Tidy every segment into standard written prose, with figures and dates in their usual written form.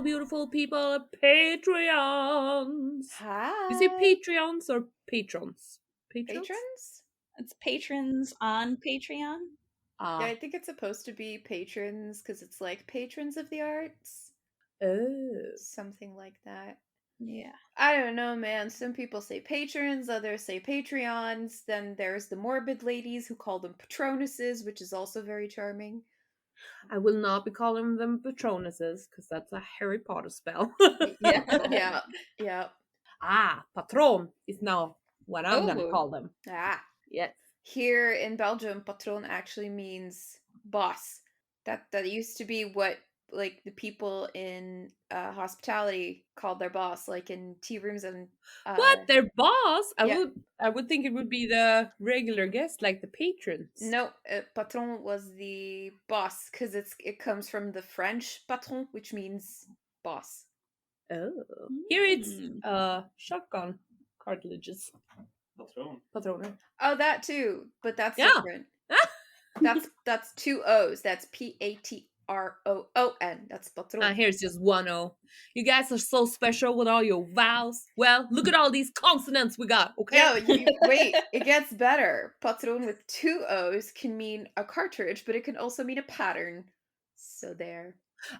beautiful people at Patreons. Hi. You say Patreons or patrons? Patrons? It's patrons on Patreon. Ah. Yeah, I think it's supposed to be patrons because it's like patrons of the arts. Oh. Something like that. Yeah. I don't know, man. Some people say patrons, others say Patreons. Then there's the morbid ladies who call them patronuses, which is also very charming. I will not be calling them patronuses because that's a Harry Potter spell. Yeah. Patron is now what I'm gonna Ooh. call them. Ah. Yes. Here in Belgium, patron actually means boss. That used to be what like the people in hospitality called their boss, like in tea rooms and What? Their boss? yeah. I would think it would be the regular guest, like the patrons. No, patron was the boss because it comes from the French patron, which means boss. Oh. Here it's shotgun cartilages. Patron. Oh, that too, but that's Yeah. different. That's two O's. That's PATROON. That's patron. Here's just one O. You guys are so special with all your vowels. Well, look at all these consonants we got, okay? Yo, wait, it gets better. Patron with two O's can mean a cartridge, but it can also mean a pattern. So there.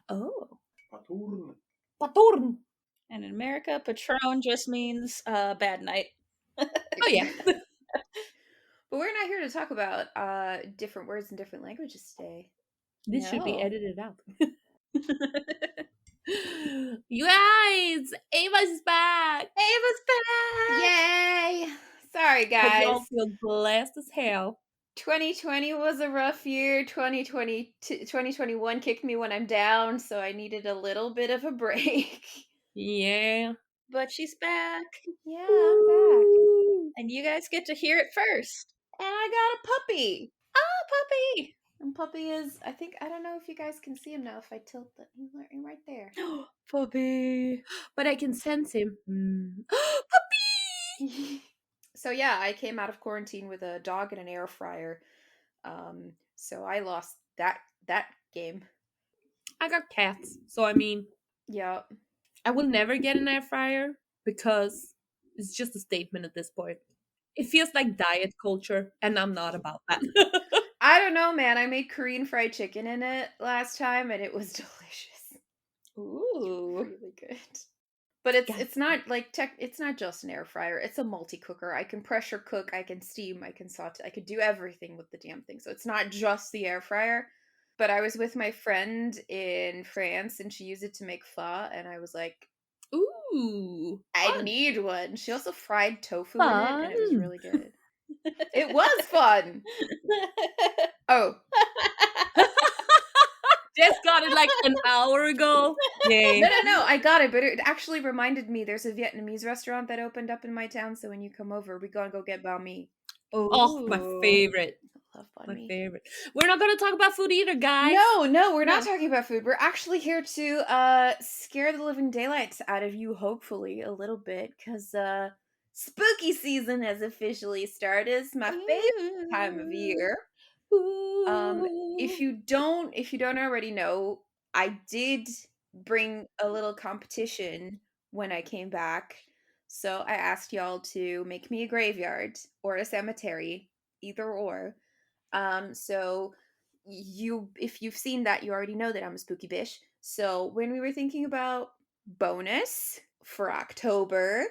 Oh. Paturn. Paturn. And in America, patron just means bad night. Oh, yeah. But we're not here to talk about different words in different languages today. This should be No. edited out. You guys, Ava's back. Ava's back! Yay! Sorry, Hope guys. y'all feel blessed as hell. 2020 was a rough year. 2021 kicked me when I'm down, so I needed a little bit of a break. Yeah. But she's back. Yeah, I'm back. And you guys get to hear it first. And I got a puppy. Oh, puppy! And puppy is, I don't know if you guys can see him now if I tilt the, he's right there. Puppy. But I can sense him. Puppy! So yeah, I came out of quarantine with a dog and an air fryer. So I lost that game. I got cats, so I mean, Yeah. I will never get an air fryer because it's just a statement at this point. It feels like diet culture, and I'm not about that. I don't know, man. I made Korean fried chicken in it last time, and it was delicious. Ooh. Really good. But Yes. it's not like it's not just an air fryer. It's a multi-cooker. I can pressure cook, I can steam, I can saute. I could do everything with the damn thing. So it's not just the air fryer. But I was with my friend in France and she used it to make pho and I was like, Ooh. I Fun. need one. She also fried tofu in it and it was Fun. really good. It was fun. Oh. Just got it like an hour ago. Yay. No, I got it, but it actually reminded me there's a Vietnamese restaurant that opened up in my town, so when you come over, we gonna go get banh mi. Oh, my favorite. I love banh My mi. favorite. We're not gonna talk about food either, guys. No, we're not talking about food. We're actually here to scare the living daylights out of you, hopefully, a little bit, because spooky season has officially started. It's my favorite time of year. If you don't already know, I did bring a little competition when I came back. So I asked y'all to make me a graveyard or a cemetery, either or. So if you've seen that, you already know that I'm a spooky bish. So when we were thinking about bonus for October,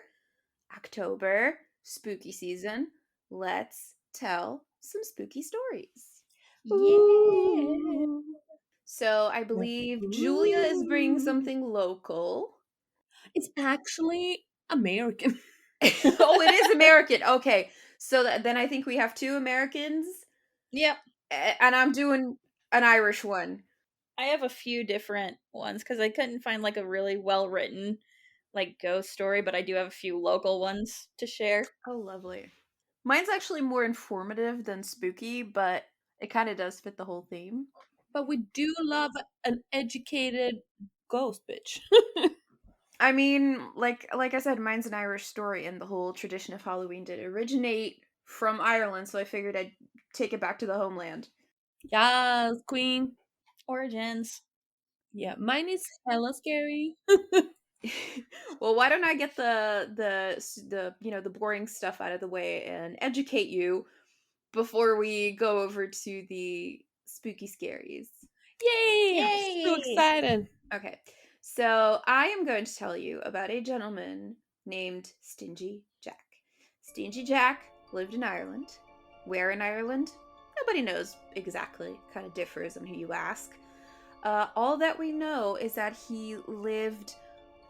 spooky season, let's tell some spooky stories. Yeah. So I believe Julia is bringing something local. It's actually American. Oh, it is American. Okay. So then I think we have two Americans. Yep. And I'm doing an Irish one. I have a few different ones because I couldn't find like a really well written like ghost story, but I do have a few local ones to share. Oh, lovely. Mine's actually more informative than spooky, but it kind of does fit the whole theme. But we do love an educated ghost bitch. I mean, like I said, mine's an Irish story, and the whole tradition of Halloween did originate from Ireland, so I figured I'd take it back to the homeland. Yes, queen. Origins. Yeah, mine is hella scary. Well, why don't I get the boring stuff out of the way and educate you before we go over to the spooky scaries. Yay! I'm so Yay! excited. Okay, so I am going to tell you about a gentleman named Stingy Jack. Stingy Jack lived in Ireland. Where in Ireland? Nobody knows exactly. Kind of differs on who you ask. All that we know is that he lived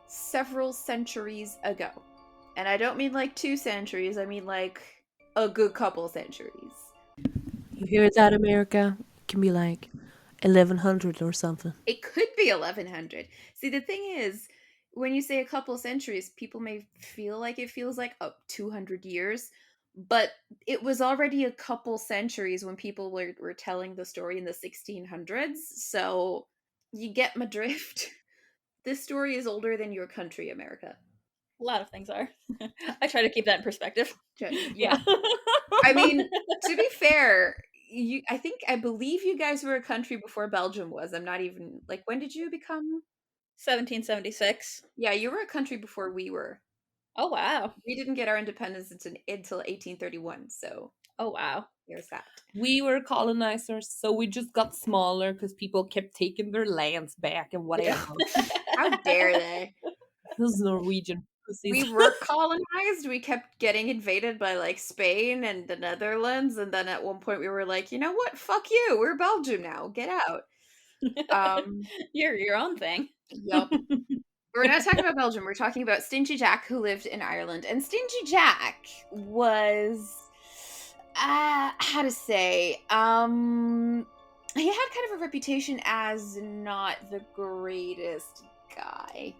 several centuries ago. And I don't mean like 2 centuries, I mean like a good couple centuries. You hear that, America? It can be like 1100 or something. It could be 1100. See, the thing is, when you say a couple centuries, people may feel like it feels like 200 years, but it was already a couple centuries when people were telling the story in the 1600s, so you get my drift. This story is older than your country, America. A lot of things are. I try to keep that in perspective. Yeah. I mean, to be fair, I believe you guys were a country before Belgium was. I'm not even like, when did you become? 1776. Yeah, you were a country before we were. Oh, wow. We didn't get our independence until 1831, so Oh, wow. there's that. We were colonizers, so we just got smaller because people kept taking their lands back and whatever. How dare they? Those Norwegian pussies. We were colonized. We kept getting invaded by like Spain and the Netherlands, and then at one point we were like, you know what? Fuck you. We're Belgium now. Get out. You're your own thing. Yup. We're not talking about Belgium. We're talking about Stingy Jack, who lived in Ireland. And Stingy Jack was, how to say, he had kind of a reputation as not the greatest guy.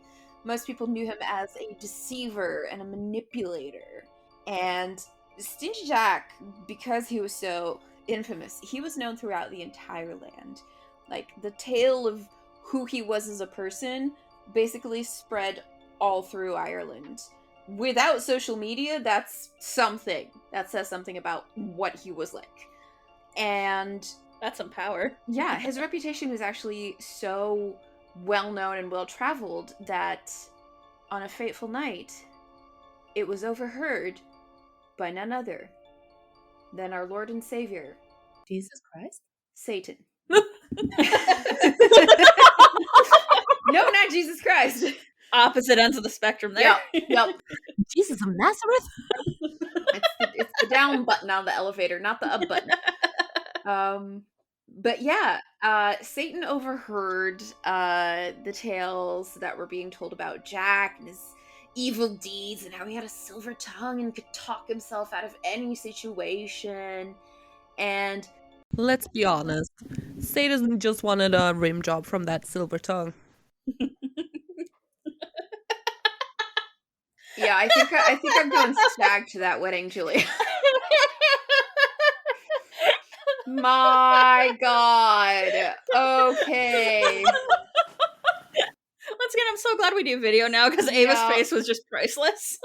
Most people knew him as a deceiver and a manipulator. And Stingy Jack, because he was so infamous, he was known throughout the entire land. Like, the tale of who he was as a person basically spread all through Ireland. Without social media, that's something. That says something about what he was like. And that's some power. Yeah, his reputation was actually so well known and well traveled that on a fateful night, it was overheard by none other than our Lord and Savior, Jesus Christ? Satan. No, not Jesus Christ. Opposite ends of the spectrum there. Yep. Jesus of Nazareth? It's the down button on the elevator, not the up button. But yeah, Satan overheard the tales that were being told about Jack and his evil deeds and how he had a silver tongue and could talk himself out of any situation. And let's be honest, Satan just wanted a rim job from that silver tongue. Yeah, I think I'm going stag to that wedding, Julia. My God. Okay. Once again, I'm so glad we do video now because Ava's face was just priceless.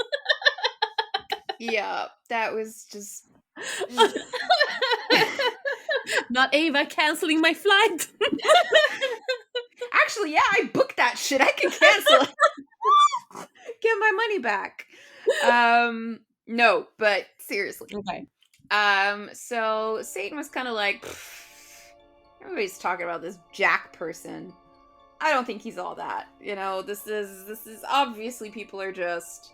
Yeah, that was just... Not Ava canceling my flight. Actually, yeah, I booked that shit. I can cancel it. Get my money back. No, but seriously. Okay. So Satan was kind of like, everybody's talking about this Jack person. I don't think he's all that. You know, this is obviously people are just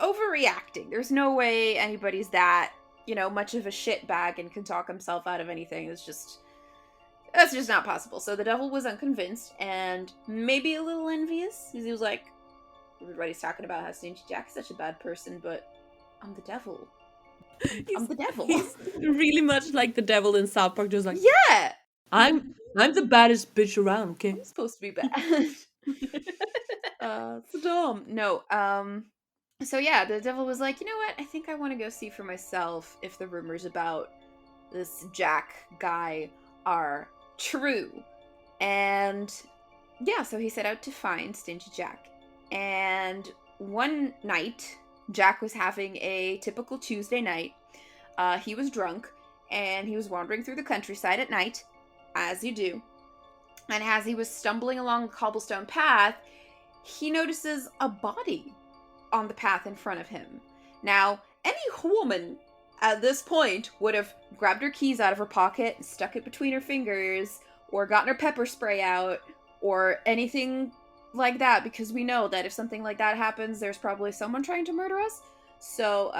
overreacting. There's no way anybody's that, you know, much of a shitbag and can talk himself out of anything. That's just not possible. So the devil was unconvinced and maybe a little envious. He was like, everybody's talking about how Stingy Jack is such a bad person, but I'm the devil. I'm the devil. He's really much like the devil in South Park, just like, yeah, I'm the baddest bitch around, okay? I'm supposed to be bad. So dumb. No, so yeah, the devil was like, you know what? I think I want to go see for myself if the rumors about this Jack guy are true. And yeah, so he set out to find Stingy Jack. And one night, Jack was having a typical Tuesday night. He was drunk, and he was wandering through the countryside at night, as you do. And as he was stumbling along a cobblestone path, he notices a body on the path in front of him. Now, any woman at this point would have grabbed her keys out of her pocket and stuck it between her fingers, or gotten her pepper spray out, or anything like that, because we know that if something like that happens, there's probably someone trying to murder us. So,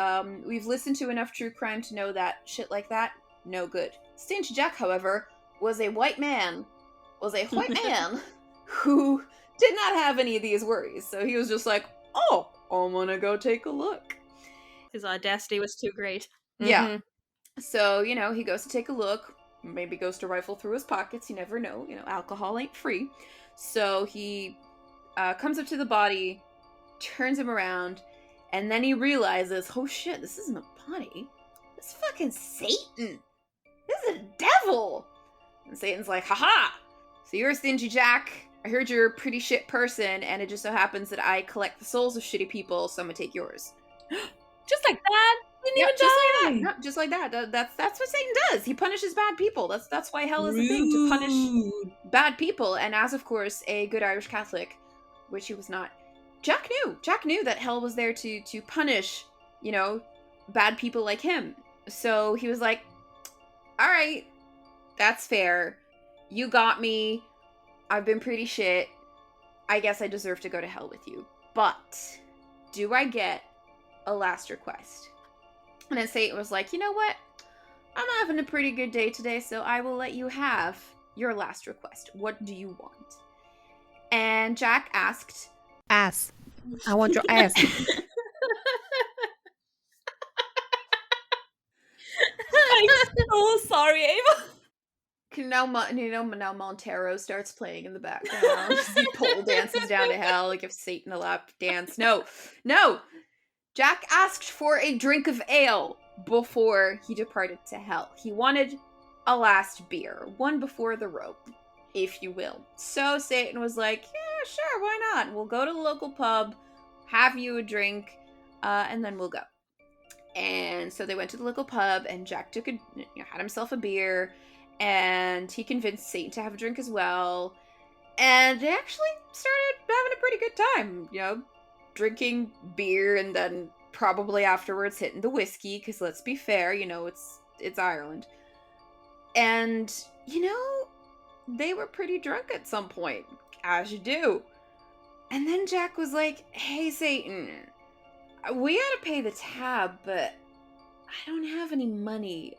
we've listened to enough true crime to know that shit like that, no good. Stingy Jack, however, was a white man who did not have any of these worries. So he was just like, oh, I'm gonna go take a look. His audacity was too great. Yeah. So, he goes to take a look, maybe goes to rifle through his pockets, you never know, alcohol ain't free. So he comes up to the body, turns him around, and then he realizes, oh shit, this isn't a body. This is fucking Satan. This is a devil. And Satan's like, haha, so you're a stingy Jack. I heard you're a pretty shit person, and it just so happens that I collect the souls of shitty people, so I'm gonna take yours. Just like that? Didn't even just like die. that. No, just like that. That's what Satan does. He punishes bad people. That's why hell is a thing, to punish bad people. And as, of course, a good Irish Catholic, which he was not, Jack knew that hell was there to punish, bad people like him. So he was like, all right, that's fair. You got me. I've been pretty shit. I guess I deserve to go to hell with you. But do I get a last request? And then Satan was like, you know what? I'm having a pretty good day today, so I will let you have your last request. What do you want? And Jack asked, ass. I want your ass. I'm so sorry, Ava. Now Montero starts playing in the background. He pole dances down to hell, like if Satan a lap dance. No. Jack asked for a drink of ale before he departed to hell. He wanted a last beer, one before the rope, if you will. So Satan was like, yeah, sure, why not? We'll go to the local pub, have you a drink, and then we'll go. And so they went to the local pub, and Jack had himself a beer, and he convinced Satan to have a drink as well. And they actually started having a pretty good time, drinking beer and then probably afterwards hitting the whiskey, because let's be fair, it's Ireland. And, they were pretty drunk at some point, as you do. And then Jack was like, hey, Satan, we gotta pay the tab, but I don't have any money.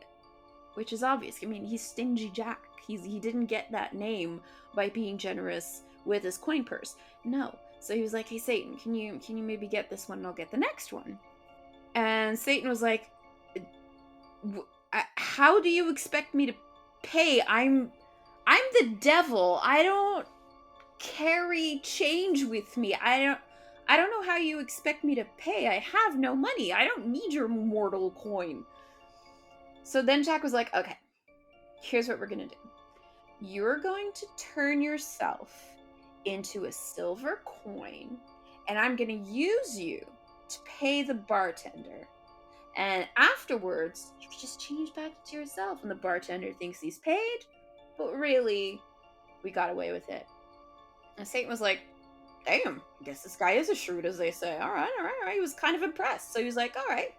Which is obvious. I mean, he's Stingy Jack. He didn't get that name by being generous with his coin purse. No. So he was like, hey, Satan, can you maybe get this one and I'll get the next one? And Satan was like, how do you expect me to pay? I'm the devil. I don't carry change with me. I don't know how you expect me to pay. I have no money. I don't need your mortal coin. So then Jack was like, okay, here's what we're gonna do. You're going to turn yourself into a silver coin, and I'm gonna use you to pay the bartender. And afterwards, you can just change back into yourself, and the bartender thinks he's paid, but really, we got away with it. And Satan was like, damn, I guess this guy is as shrewd as they say. All right. He was kind of impressed. So he was like, all right,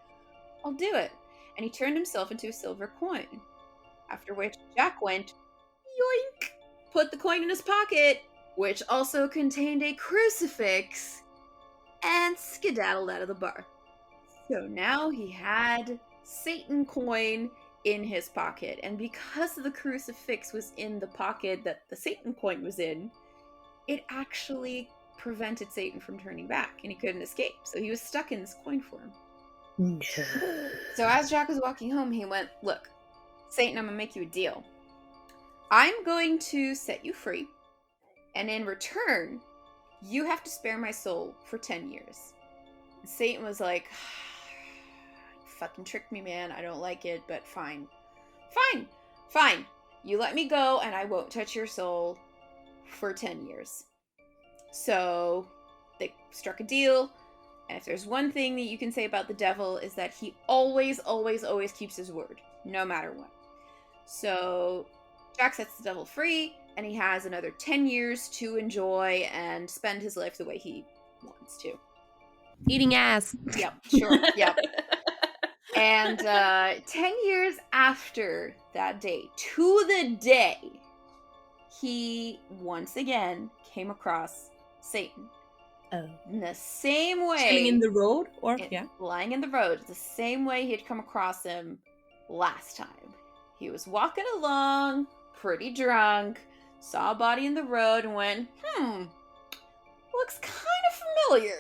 I'll do it. And he turned himself into a silver coin. After which Jack went, yoink, put the coin in his pocket, which also contained a crucifix, and skedaddled out of the bar. So now he had Satan coin in his pocket, and because the crucifix was in the pocket that the Satan coin was in, it actually prevented Satan from turning back, and he couldn't escape. So he was stuck in this coin form. So as Jack was walking home, he went, look, Satan, I'm gonna make you a deal. I'm going to set you free, and in return, you have to spare my soul for 10 years. And Satan was like, fucking tricked me, man. I don't like it, but fine. Fine. You let me go, and I won't touch your soul for 10 years. So they struck a deal. And if there's one thing that you can say about the devil, is that he always keeps his word, no matter what. So Jack sets the devil free. and he has another 10 years to enjoy and spend his life the way he wants to. Eating ass. Yep, sure, yep. And 10 years after that day, to the day, he once again came across Satan. Oh. In the same way. Chilling in the road? Or, yeah. Lying in the road. The same way he had come across him last time. He was walking along, pretty drunk, saw a body in the road and went, looks kind of familiar.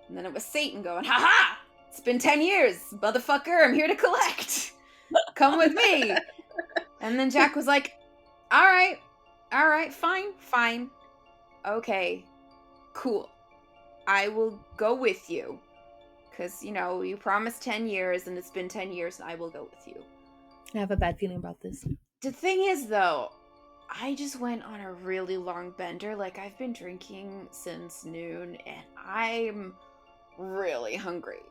And then it was Satan going, ha! It's been 10 years, motherfucker, I'm here to collect. Come with me. And then Jack was like, all right, fine. Okay, cool. I will go with you. Because, you promised 10 years, and it's been 10 years, and I will go with you. I have a bad feeling about this. The thing is, though, I just went on a really long bender. Like, I've been drinking since noon, and I'm really hungry.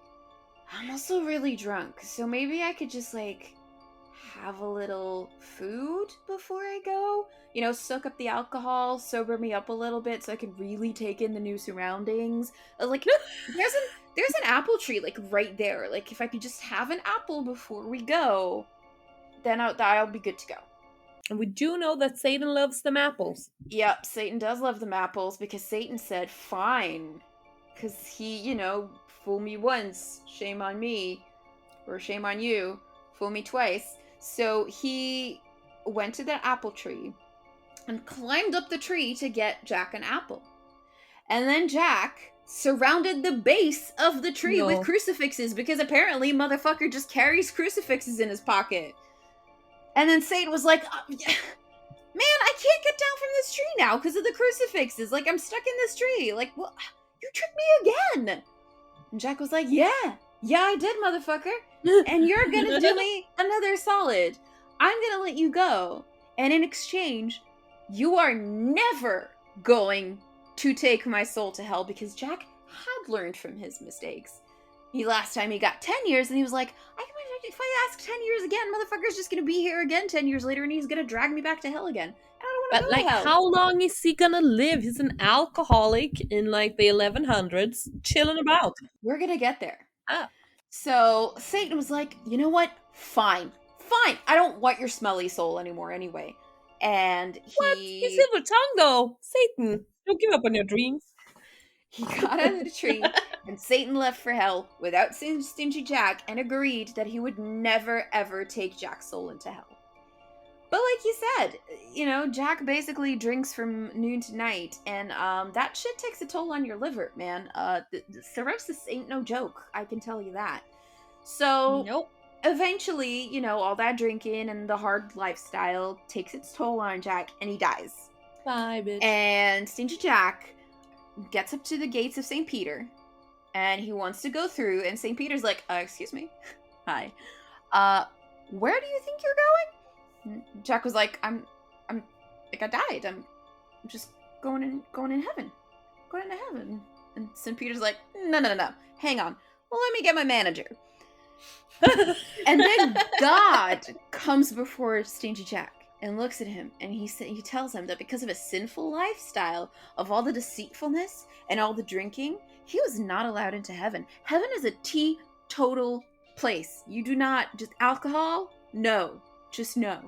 I'm also really drunk, so maybe I could just, have a little food before I go? Soak up the alcohol, sober me up a little bit so I can really take in the new surroundings. There's an apple tree, right there. If I could just have an apple before we go, then I'll be good to go. And we do know that Satan loves them apples. Yep, Satan does love them apples because Satan said, fine. Because he, fool me once, shame on me. Or shame on you, fool me twice. So he went to that apple tree and climbed up the tree to get Jack an apple. And then Jack surrounded the base of the tree with crucifixes because apparently motherfucker just carries crucifixes in his pocket. And then Satan was like, man, I can't get down from this tree now because of the crucifixes. I'm stuck in this tree. Well, you tricked me again. And Jack was like, yeah, I did, motherfucker. And you're gonna do me another solid. I'm gonna let you go. And in exchange, you are never going to take my soul to hell, because Jack had learned from his mistakes. Last time he got 10 years, and he was like, if I ask 10 years again, motherfucker's just gonna be here again 10 years later, and he's gonna drag me back to hell again. And I don't want to go to hell. How long is he gonna live? He's an alcoholic in the 1100s, chilling about. We're gonna get there. Ah. So Satan was like, you know what? Fine. I don't want your smelly soul anymore anyway. And What? His silver tongue, though. Satan, don't give up on your dreams. He got out of the tree, and Satan left for hell without Stingy Jack and agreed that he would never, ever take Jack's soul into hell. But like you said, Jack basically drinks from noon to night, and that shit takes a toll on your liver, man. The cirrhosis ain't no joke, I can tell you that. So, Nope. Eventually, all that drinking and the hard lifestyle takes its toll on Jack, and he dies. Bye, bitch. And Stingy Jack gets up to the gates of St. Peter, and he wants to go through, and St. Peter's like, excuse me? Hi. Where do you think you're going? And Jack was like, I died. I'm just going in heaven. Going into heaven. And St. Peter's like, no. Hang on. Well, let me get my manager. And then God comes before Stingy Jack and looks at him, and he tells him that because of his sinful lifestyle, of all the deceitfulness and all the drinking, he was not allowed into heaven. Heaven is a teetotal place. You do not, just alcohol? No. Just no.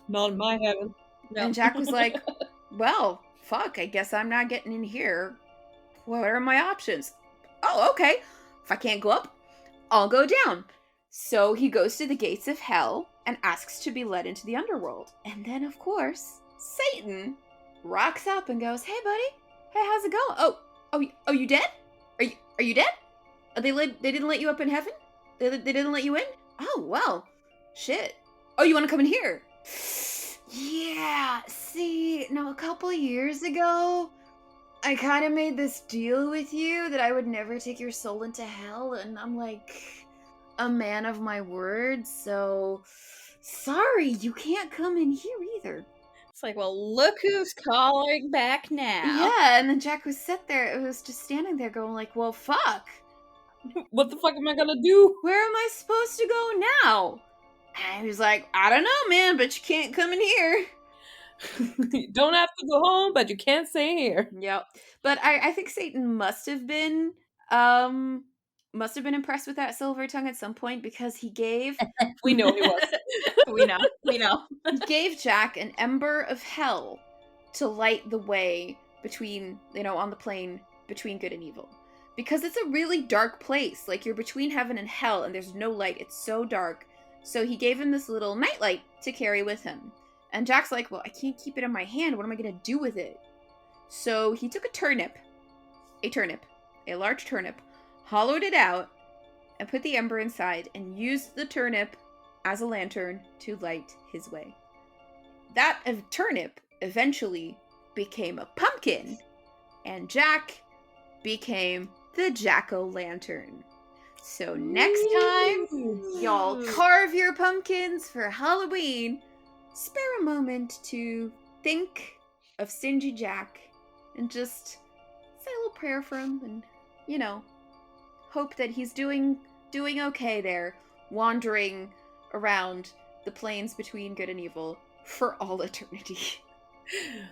Not in my heaven. No. And Jack was like, well, fuck, I guess I'm not getting in here. What are my options? Oh, okay. If I can't go up, I'll go down. So he goes to the gates of hell and asks to be led into the underworld. And then, of course, Satan rocks up and goes, hey, buddy. Hey, how's it going? Oh, you dead? Are you dead? They didn't let you up in heaven? They didn't let you in? Oh, well, shit. Oh, you want to come in here? Yeah, see, no, a couple years ago, I kind of made this deal with you that I would never take your soul into hell, and I'm a man of my word, so sorry, you can't come in here either. It's like, well, look who's calling back now. Yeah, and then Jack was just standing there going like, well, fuck. What the fuck am I gonna do? Where am I supposed to go now? And he was like, I don't know, man, but you can't come in here. You don't have to go home, but you can't stay here. Yep. But I think Satan must have been impressed with that silver tongue at some point, because he gave We know he was. We know. We know. he gave Jack an ember of hell to light the way between, on the plane between good and evil. Because it's a really dark place. Like, you're between heaven and hell and there's no light. It's so dark. So he gave him this little nightlight to carry with him. And Jack's like, well, I can't keep it in my hand. What am I going to do with it? So he took a large turnip, hollowed it out, and put the ember inside, and used the turnip as a lantern to light his way. That turnip eventually became a pumpkin, and Jack became the jack-o'-lantern. So next time y'all carve your pumpkins for Halloween, spare a moment to think of Stingy Jack and just say a little prayer for him, and hope that he's doing okay there, wandering around the plains between good and evil for all eternity.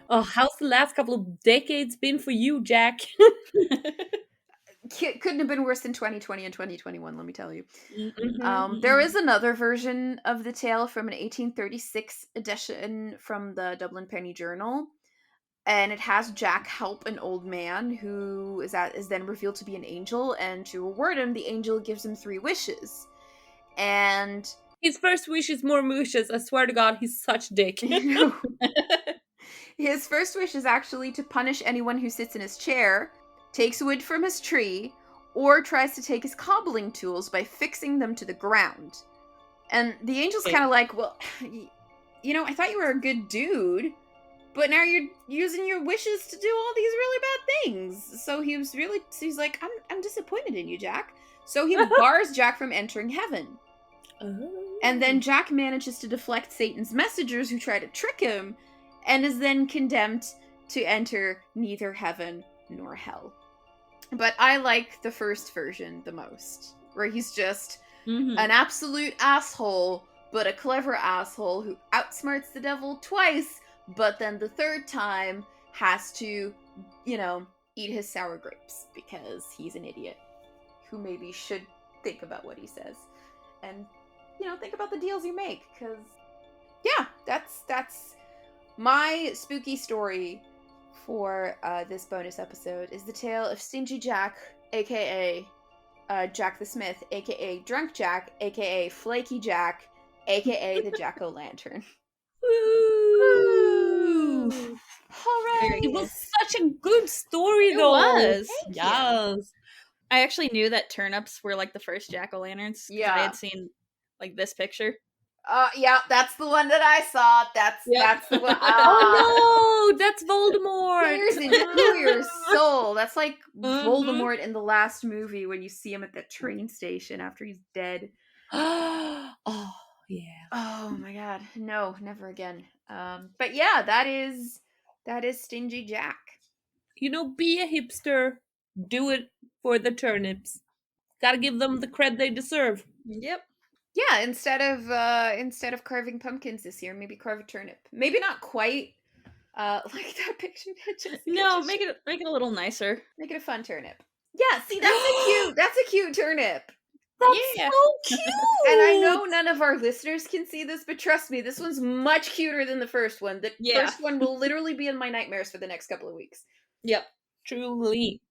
Oh, how's the last couple of decades been for you, Jack? Couldn't have been worse than 2020 and 2021, let me tell you. Mhm. There is another version of the tale from an 1836 edition from the Dublin Penny Journal, and it has Jack help an old man who is then revealed to be an angel, and to reward him, the angel gives him 3 wishes. And His first wish is more wishes. I swear to God, he's such a dick. his first wish is actually to punish anyone who sits in his chair, takes wood from his tree, or tries to take his cobbling tools by fixing them to the ground. And the angel's kind of like, well, I thought you were a good dude, but now you're using your wishes to do all these really bad things. So he's like, I'm disappointed in you, Jack. So he bars Jack from entering heaven. And then Jack manages to deflect Satan's messengers who try to trick him, and is then condemned to enter neither heaven nor hell. But I like the first version the most, where he's just an absolute asshole, but a clever asshole who outsmarts the devil twice, but then the third time has to, eat his sour grapes because he's an idiot who maybe should think about what he says and, think about the deals you make. Because, yeah, that's my spooky story for this bonus episode, is the tale of Stingy Jack, aka Jack the Smith, aka Drunk Jack, aka Flaky Jack, aka the Jack-o'-lantern. Woo! Hooray! It was such a good story, It though. was. Thank you. Yes. I actually knew that turnips were like the first jack-o'-lanterns. Yeah. I had seen like this picture. Yeah, that's the one that I saw. That's the one. Oh no, that's Voldemort. Pierce into your soul. That's like Voldemort in the last movie when you see him at the train station after he's dead. Oh yeah. Oh my god, no, never again. But yeah, that is Stingy Jack. Be a hipster. Do it for the turnips. Gotta give them the cred they deserve. Yep. Yeah, instead of carving pumpkins this year, maybe carve a turnip. Maybe not quite like that picture. No, make it a little nicer. Make it a fun turnip. Yeah, see, that's a cute turnip. That's Yeah. so cute. And I know none of our listeners can see this, but trust me, this one's much cuter than the first one. The first one will literally be in my nightmares for the next couple of weeks. Yep. Truly.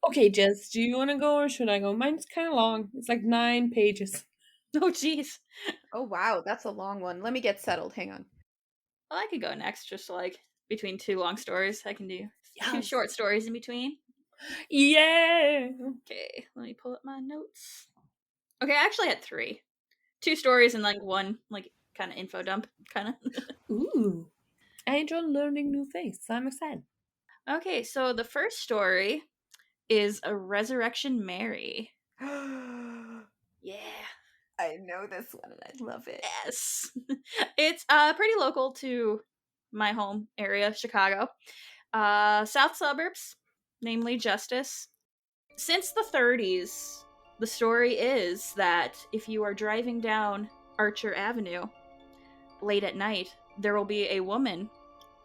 Okay, Jess, do you want to go or should I go? Mine's kind of long. It's like 9 pages. Oh, jeez. Oh, wow, that's a long one. Let me get settled. Hang on. Well, I could go next, just like between 2 long stories. I can do 2 Yes. short stories in between. Yeah. Okay, let me pull up my notes. Okay, I actually had 3. 2 stories and like 1 like kind of info dump, kind of. Ooh. I enjoy learning new things, so I'm excited. Okay, so the first story is a Resurrection Mary. Yeah. I know this one and I love it. Yes. It's pretty local to my home area, Chicago. South suburbs, namely Justice. Since the 30s, the story is that if you are driving down Archer Avenue late at night, there will be a woman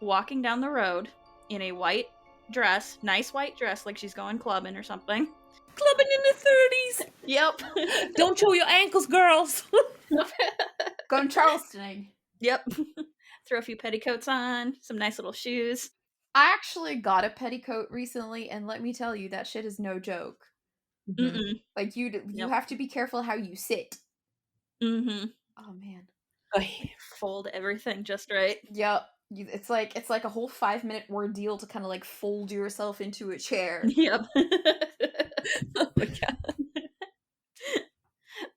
walking down the road in a white dress, nice white dress, like she's going clubbing or something. Clubbing in the 30s. Yep. Don't show your ankles, girls. Going Charlestoning. Yep. Throw a few petticoats on, some nice little shoes. I actually got a petticoat recently, and let me tell you, that shit is no joke. Mm-mm. Like, you Yep. have to be careful how you sit. Mm-hmm. Oh, man. Oh, yeah. Fold everything just right. Yep. It's like a whole 5-minute ordeal to kind of like fold yourself into a chair. Yep. Oh my god.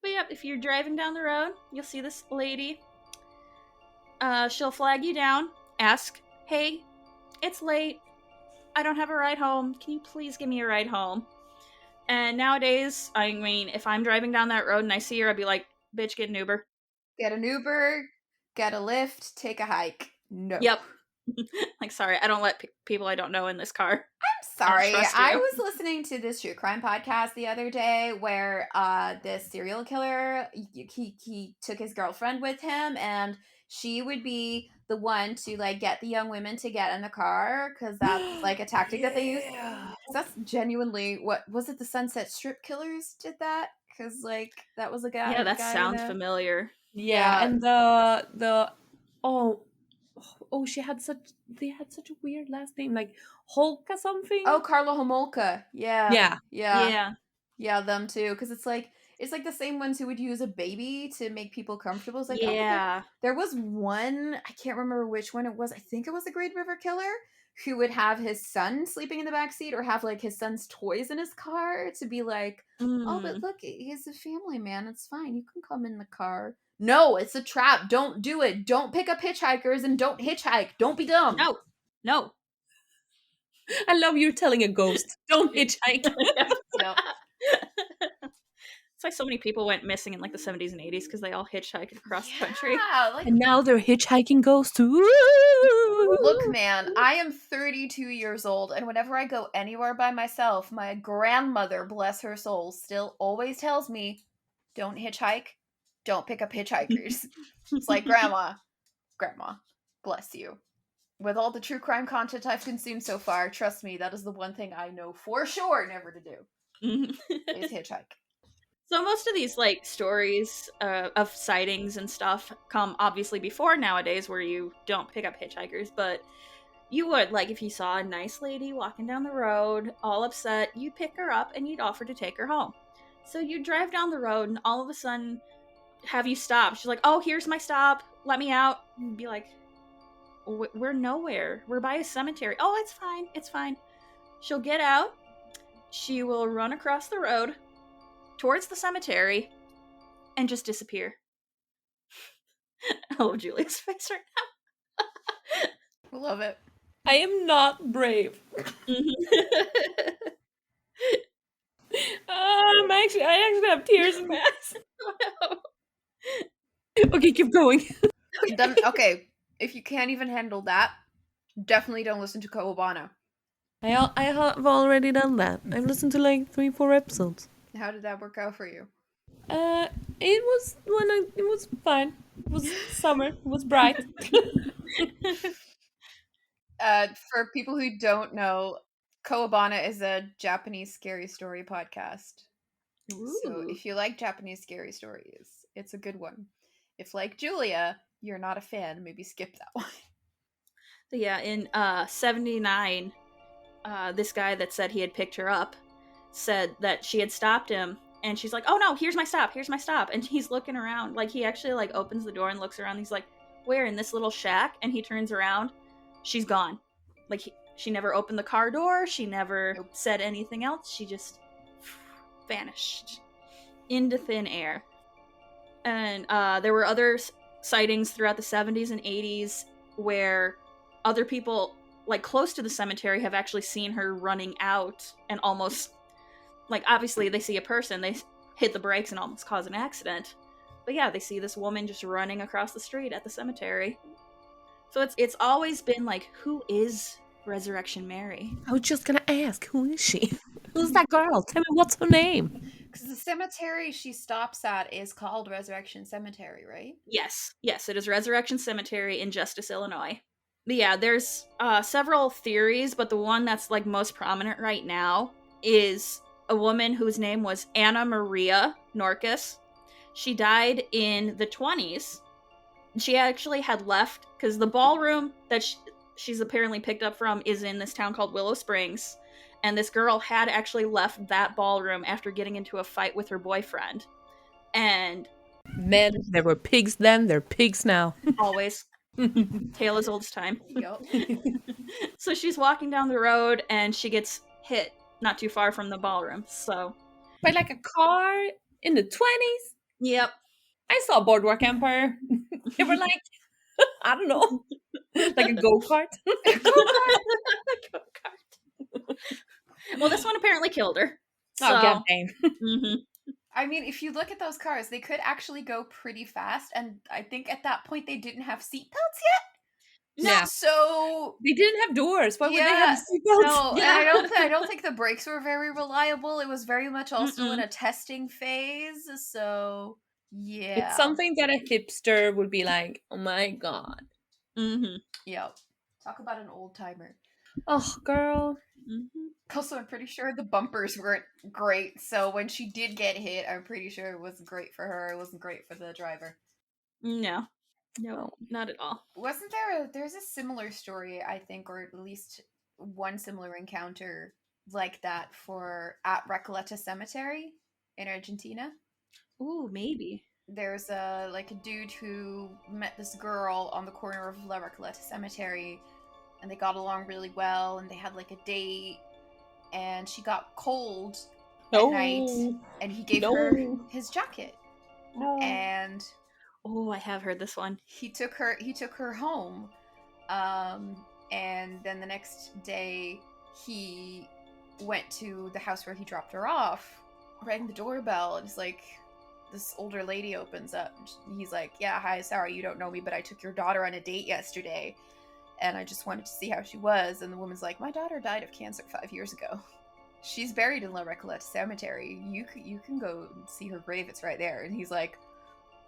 But yep, if you're driving down the road, you'll see this lady. She'll flag you down, ask, "Hey, it's late. I don't have a ride home. Can you please give me a ride home?" And nowadays, I mean, if I'm driving down that road and I see her, I'd be like, "Bitch, get an Uber." Get an Uber, get a lift, take a hike. No. Yep. Like, sorry, I don't let people I don't know in this car. Sorry, trust I you. was listening to this true crime podcast the other day where this serial killer, he took his girlfriend with him, and she would be the one to like get the young women to get in the car because that's like a tactic that they use. That's genuinely what was it? The Sunset Strip Killers did that because like that was a guy. Yeah, that guy sounds in a- familiar. Yeah, Yeah. and the they had such a weird last name, like Hulk or something. Oh, Carla Homolka. Yeah. Yeah, them too. Because it's like the same ones who would use a baby to make people comfortable. It's like, oh, Yeah. there was one, I can't remember which one it was. I think it was a Green River Killer who would have his son sleeping in the back seat or have like his son's toys in his car to be like, oh, but look, he's a family man. It's fine. You can come in the car. No, it's a trap. Don't do it. Don't pick up hitchhikers and don't hitchhike. Don't be dumb. No. I love you telling a ghost, don't hitchhike. Yep. It's like so many people went missing in like the 70s and 80s because they all hitchhiked across the country. Yeah, like And now they're hitchhiking ghosts too. look, man, I am 32 years old, and whenever I go anywhere by myself, my grandmother, bless her soul, still always tells me, don't hitchhike, don't pick up hitchhikers. It's like, Grandma, bless you. With all the true crime content I've consumed so far, trust me, that is the one thing I know for sure never to do, is hitchhike. So most of these like stories of sightings and stuff come obviously before nowadays where you don't pick up hitchhikers, but you would, like, if you saw a nice lady walking down the road all upset, you'd pick her up and you'd offer to take her home. So you'd drive down the road and all of a sudden have you stop. She's like, "Oh, here's my stop, let me out." And you'd be like, "We're nowhere, we're by a cemetery." "Oh, it's fine. She'll get out, she will run across the road towards the cemetery and just disappear." I love Julia's face right I love it. I am not brave. now. I actually have tears in my eyes. Okay, keep going. Then, okay, if you can't even handle that, definitely don't listen to Kawabana. I have already done that. I've listened to like 3-4 episodes. How did that work out for you? It was fine. It was summer. It was bright. For people who don't know, Kawabana is a Japanese scary story podcast. So if you like Japanese scary stories, it's a good one. If, like Julia, you're not a fan, maybe skip that one. Yeah, in 79, this guy that said he had picked her up said that she had stopped him, and she's like, "Oh no, here's my stop, and he's looking around, like he actually like opens the door and looks around. He's like, "Where? In this little shack?" And he turns around, she's gone. Like she never opened the car door, she never said anything else, she just vanished into thin air. And there were other sightings throughout the 70s and 80s where other people like close to the cemetery have actually seen her running out and almost, like, obviously they see a person, they hit the brakes and almost cause an accident, but yeah, they see this woman just running across the street at the cemetery. So it's always been like, who is Resurrection Mary? I was just gonna ask, who is she? Who's that girl? Tell me what's her name. Because the cemetery she stops at is called Resurrection Cemetery, right? Yes, it is Resurrection Cemetery in Justice, Illinois. But yeah, there's several theories, but the one that's like most prominent right now is a woman whose name was Anna Maria Norcus. She died in the 20s. She actually had left because the ballroom that she's apparently picked up from is in this town called Willow Springs. And this girl had actually left that ballroom after getting into a fight with her boyfriend. And Men, there were pigs then, they're pigs now. always, tale as old as time. Yup. So she's walking down the road and she gets hit not too far from the ballroom. So, By like a car in the 20s. yep. I saw Boardwalk Empire. They were like, I don't know, like a go-kart. Go-kart. Well, this one apparently killed her. So, Oh, god dang. mhm. I mean, if you look at those cars, they could actually go pretty fast, and I think at that point they didn't have seatbelts yet. Yeah. So They didn't have doors. Why would they Yeah, have seatbelts? no, Yeah. and I don't think the brakes were very reliable. It was very much also in Mm-mm. a testing phase. So yeah, It's something that a hipster would be like, oh my god. Mm-hmm. Yep. Talk about an old timer. Oh, girl. Mm-hmm. Also, I'm pretty sure the bumpers weren't great. So when she did get hit, I'm pretty sure it wasn't great for her. It wasn't great for the driver. No. No, No. not at all. Wasn't there's a similar story, I think, or at least one similar encounter like that for at Recoleta Cemetery in Argentina? Ooh, maybe. There's a dude who met this girl on the corner of La Recoleta Cemetery, and they got along really well, and they had like a date, and she got cold at night, and he gave her his jacket, and Oh, I have heard this one. he took her home, and then the next day he went to the house where he dropped her off, rang the doorbell, and it's like this older lady opens up. He's like, yeah, hi, sorry, you don't know me, but I took your daughter on a date yesterday, and I just wanted to see how she was. And the woman's like, my daughter died of cancer 5 years ago. She's buried in La Recoleta Cemetery. You can go see her grave. It's right there. And he's like,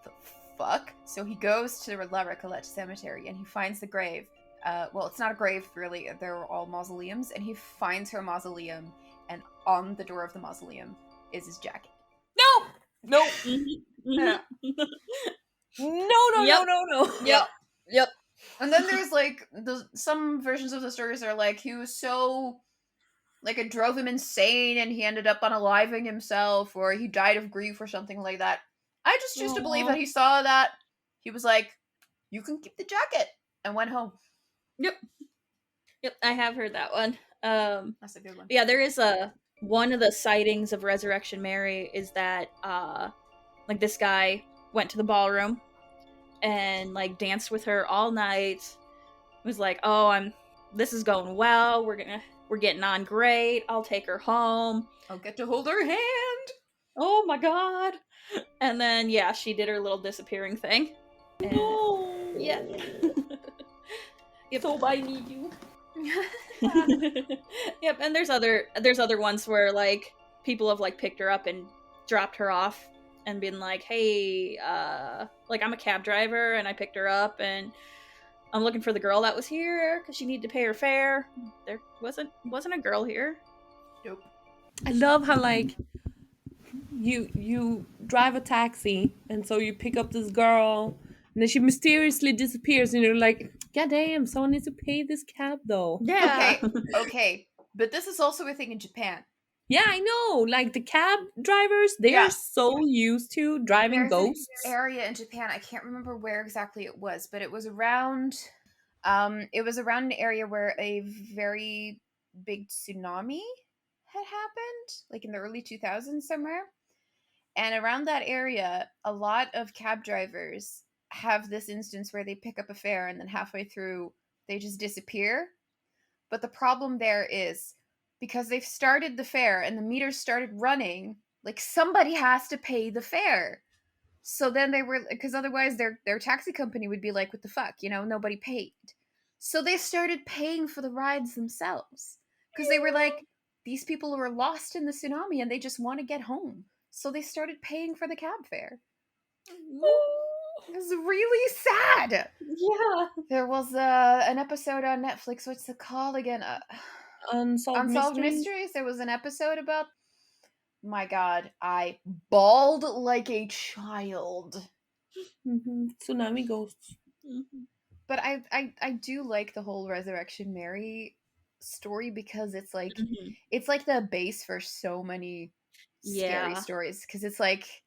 the fuck? So he goes to La Recoleta Cemetery, and he finds the grave. Well, it's not a grave, really. They're all mausoleums. And he finds her mausoleum, and on the door of the mausoleum is his jacket. No! No! Yeah. No. Yep. And then there's like some versions of the stories are like he was so like it drove him insane and he ended up unaliving himself, or he died of grief or something like that. I just choose to believe that he saw that. He was like, you can keep the jacket, and went home. Yep, I have heard that one. That's a good one. Yeah, there is one of the sightings of Resurrection Mary is that like this guy went to the ballroom and like danced with her all night. Was like, oh, this is going well. We're getting on great. I'll take her home. I'll get to hold her hand. Oh my god. And then yeah, she did her little disappearing thing. And, No. yeah. Yep. So I need you. Yep, and there's other ones where like people have like picked her up and dropped her off and been like, hey, like I'm a cab driver and I picked her up and I'm looking for the girl that was here because she needed to pay her fare. There wasn't a girl here. Nope. I love how like you drive a taxi, and so you pick up this girl, and then she mysteriously disappears, and you're like, god damn, someone needs to pay this cab though. Yeah. Okay. But this is also a thing in Japan. Yeah, I know. Like the cab drivers, they Yeah. are so used to driving There's ghosts. an area in Japan, I can't remember where exactly it was, but it was around an area where a very big tsunami had happened, like in the early 2000s somewhere. And around that area, a lot of cab drivers have this instance where they pick up a fare and then halfway through they just disappear. But the problem there is because they've started the fare and the meters started running, like somebody has to pay the fare. So then they were, because otherwise their taxi company would be like, what the fuck, nobody paid. So they started paying for the rides themselves because they were like, these people were lost in the tsunami and they just want to get home. so they started paying for the cab fare. It was really sad. Yeah. There was an episode on Netflix. What's it called again? Unsolved Unsolved Mysteries. Mysteries. There was an episode about. My God, I bawled like a child. Tsunami ghosts. Mhm. But I do like the whole Resurrection Mary story because it's like Mhm. the base for so many scary Yeah. stories, because it's like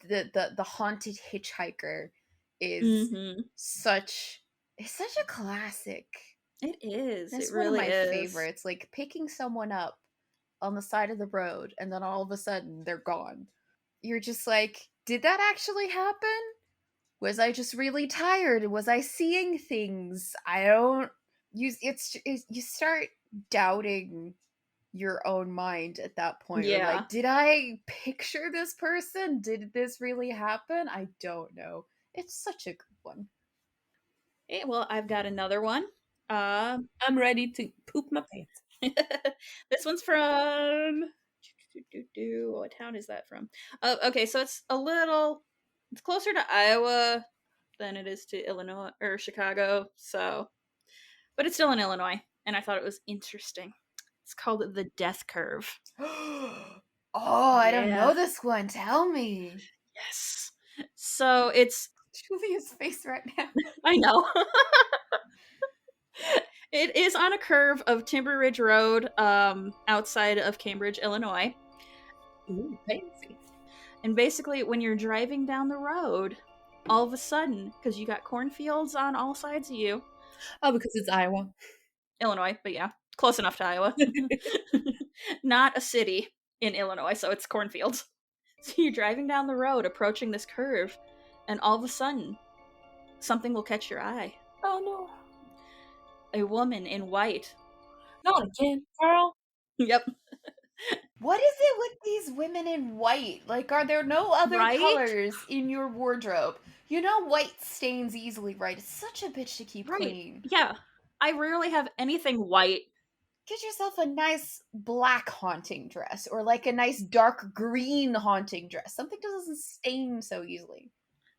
the haunted hitchhiker is Mhm. such a classic. It is. It's It one of really my is. favorites. Like picking someone up on the side of the road and then all of a sudden they're gone. You're just like, did that actually happen? Was I just really tired? Was I seeing things? I don't. You start doubting your own mind at that point. Or Yeah. like, did I picture this person? Did this really happen? I don't know. It's such a good one. Okay, well, I've got another one. I'm ready to poop my pants. This one's from. What town is that from? Okay, so it's closer to Iowa than it is to Illinois or Chicago. So, but it's still in Illinois, and I thought it was interesting. It's called the Death Curve. Oh, I don't Yeah. know this one. Tell me. Yes. So it's. Julia's face right now. I know. It is on a curve of Timber Ridge Road, outside of Cambridge, Illinois. Ooh, fancy. And basically, when you're driving down the road, all of a sudden, because you got cornfields on all sides of you, Oh, because it's Iowa. Illinois, but yeah, close enough to Iowa. Not a city in Illinois, so it's cornfields. So you're driving down the road, approaching this curve, and all of a sudden, something will catch your eye. Oh no. A woman in white. Not again, Carl. Yep. What is it with these women in white? Like, are there no other Right? colors in your wardrobe? You know, white stains easily, right? It's such a bitch to keep Right. clean. Yeah. I rarely have anything white. Get yourself a nice black haunting dress, or like a nice dark green haunting dress. Something that doesn't stain so easily.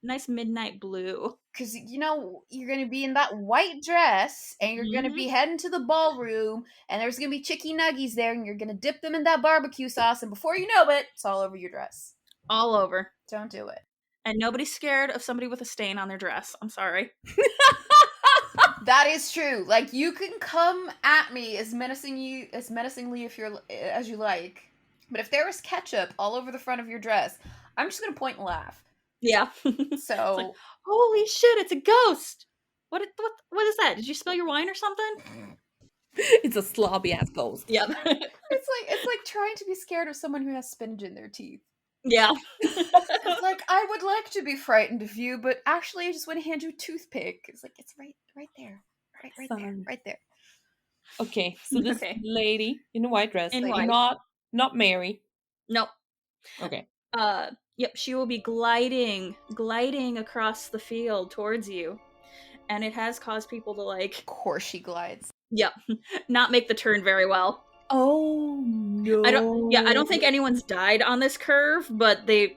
Nice midnight blue. Because, you know, you're going to be in that white dress, and you're going to be heading to the ballroom, and there's going to be chicky nuggies there, and you're going to dip them in that barbecue sauce, and before you know it, it's all over your dress. All over. Don't do it. And nobody's scared of somebody with a stain on their dress. I'm sorry. That is true. Like, you can come at me as menacingly as you like, but if there was ketchup all over the front of your dress, I'm just going to point and laugh. Yeah. So, like, holy shit, it's a ghost. What is that? Did you spill your wine or something? It's a slobby ass ghost. Yep. it's like trying to be scared of someone who has spinach in their teeth. Yeah. It's like, I would like to be frightened of you, but actually I just want to hand you a toothpick. It's like, it's right there. Right there. Son. Right there. Okay, so this Okay. lady in a white dress, In like, white. not Mary. Nope. Okay. Yep, she will be gliding across the field towards you. And it has caused people to, like, Of course she glides. yep, not make the turn very well. Oh no. I don't think anyone's died on this curve, but the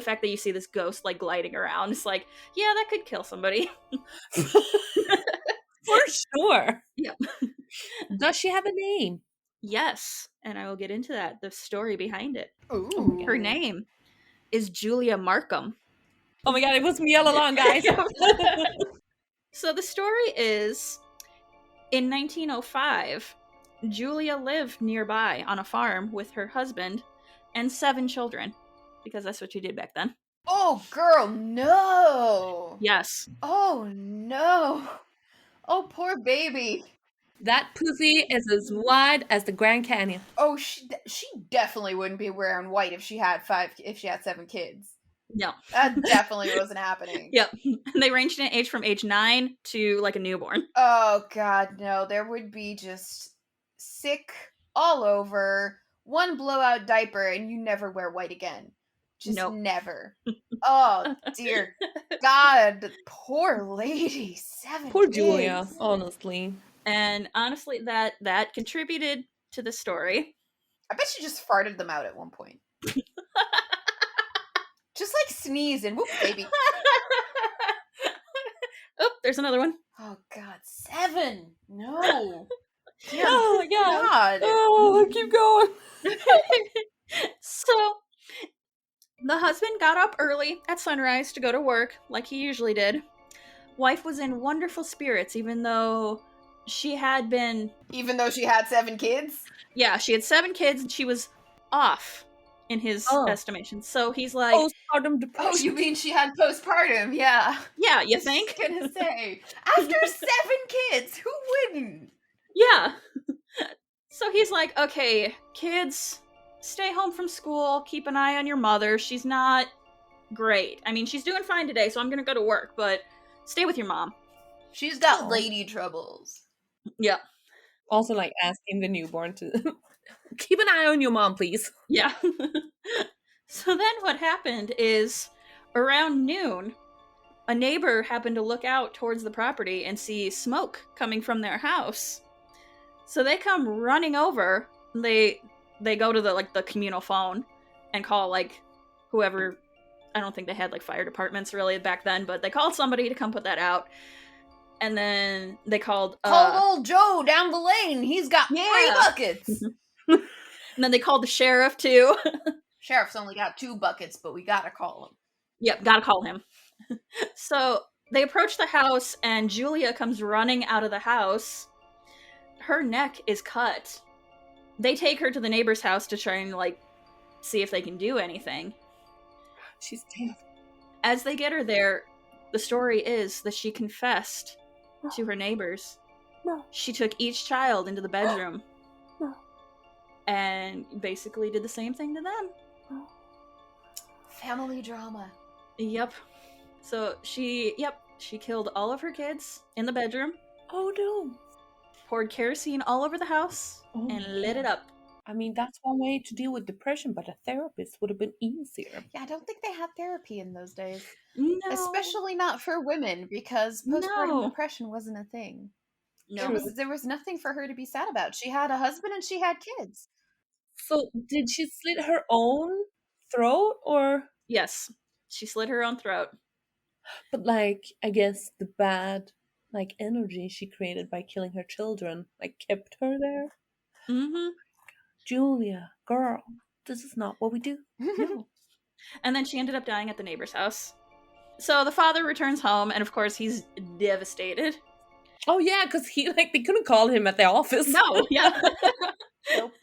fact that you see this ghost, like, gliding around, it's like, yeah, that could kill somebody. For sure. Yep. Does she have a name? Yes, and I will get into that, the story behind it. Ooh. Her name is Julia Markham. Oh my god, it was me all along, guys. So the story is, in 1905, Julia lived nearby on a farm with her husband and 7 children, because that's what you did back then. Oh, girl, no. Yes. Oh, no. Oh, poor baby. That pussy is as wide as the Grand Canyon. Oh, she definitely wouldn't be wearing white if she had 7 kids. No. That definitely wasn't happening. Yep. And they ranged in age from age 9 to, like, a newborn. Oh, God, no. There would be just sick all over, one blowout diaper, and you never wear white again. Just Nope. never. Oh, dear God. Poor lady. 7 Poor kids. Julia, honestly. And honestly, that contributed to the story. I bet she just farted them out at one point. Just like sneeze and whoop, baby. Oh, there's another one. Oh God, 7. No. Dear Oh my god. God. Oh, keep going. So, the husband got up early at sunrise to go to work, like he usually did. Wife was in wonderful spirits, even though she had been. Even though she had 7 kids? Yeah, she had 7 kids and she was off in his Oh. estimation. So he's like, Postpartum depression. Oh, you mean she had postpartum? Yeah. yeah, you I think? was gonna say. After 7 kids, who wouldn't? Yeah. So he's like, okay, kids, stay home from school, keep an eye on your mother. She's not great. I mean, she's doing fine today, so I'm gonna go to work, but stay with your mom. She's got Aw. lady troubles. Yeah. Also, like asking the newborn to keep an eye on your mom, please. Yeah. So then what happened is around noon, a neighbor happened to look out towards the property and see smoke coming from their house. So they come running over. They go to the communal phone and call like whoever. I don't think they had like fire departments really back then, but they called somebody to come put that out. And then they called Call old Joe down the lane. He's got 3 Yeah. buckets. and then they called the sheriff too. Sheriff's only got 2 buckets, but we gotta call him. Yep, gotta call him. So they approach the house, and Julia comes running out of the house. Her neck is cut. They take her to the neighbor's house to try and, like, see if they can do anything. She's dead. As they get her there, the story is that she confessed to her neighbors. No. She took each child into the bedroom. No. And basically did the same thing to them. Family drama. Yep. So she killed all of her kids in the bedroom, Oh no. poured kerosene all over the house, Oh, and lit it up. I mean, that's one way to deal with depression, but a therapist would have been easier. Yeah, I don't think they had therapy in those days. No. Especially not for women, because postpartum No. depression wasn't a thing. No. There was nothing for her to be sad about. She had a husband and she had kids. So, did she slit her own throat, or? Yes. She slit her own throat. But like, I guess the bad, like, energy she created by killing her children, like, kept her there. Mm-hmm. Julia, girl, this is not what we do. No. And then she ended up dying at the neighbor's house. So the father returns home, and of course he's devastated. Oh yeah, because they couldn't call him at the office. No, yeah. Nope.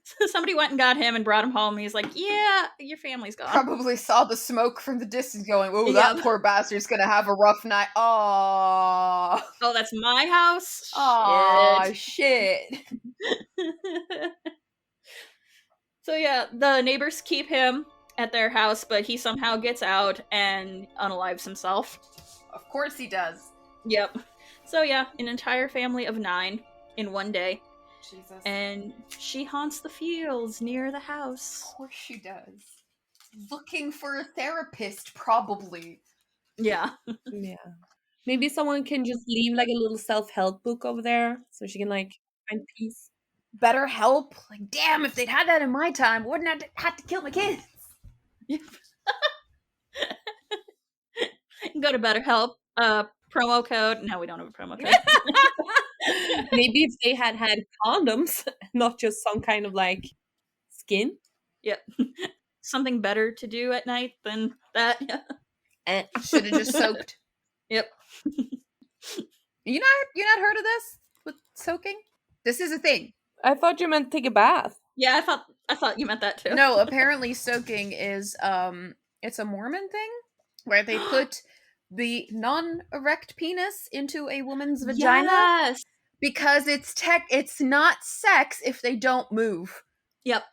So somebody went and got him and brought him home. And he's like, "Yeah, your family's gone." Probably saw the smoke from the distance going, oh, Yeah. that poor bastard's gonna have a rough night. Aww. Oh, that's my house. Aw, shit. So yeah, the neighbors keep him at their house, but he somehow gets out and unalives himself. Of course he does. Yep. So yeah, an entire family of 9 in one day. Jesus. And she haunts the fields near the Of house. course she does. Looking for a therapist, probably. Yeah. Yeah. Maybe someone can just leave like a little self-help book over there so she can like find peace. Better help? Like, damn, if they'd had that in my time, wouldn't I have to kill my kids? Go to BetterHelp. Promo code. No, we don't have a promo code. Maybe if they had condoms, not just some kind of like skin. Yep. Something better to do at night than that. Yeah. Should have just soaked. Yep. You not heard of this with soaking? This is a thing. I thought you meant take a bath. Yeah, I thought you meant that too. No, apparently soaking is it's a Mormon thing where they put the non-erect penis into a woman's vagina Yes. because it's not sex if they don't move. Yep.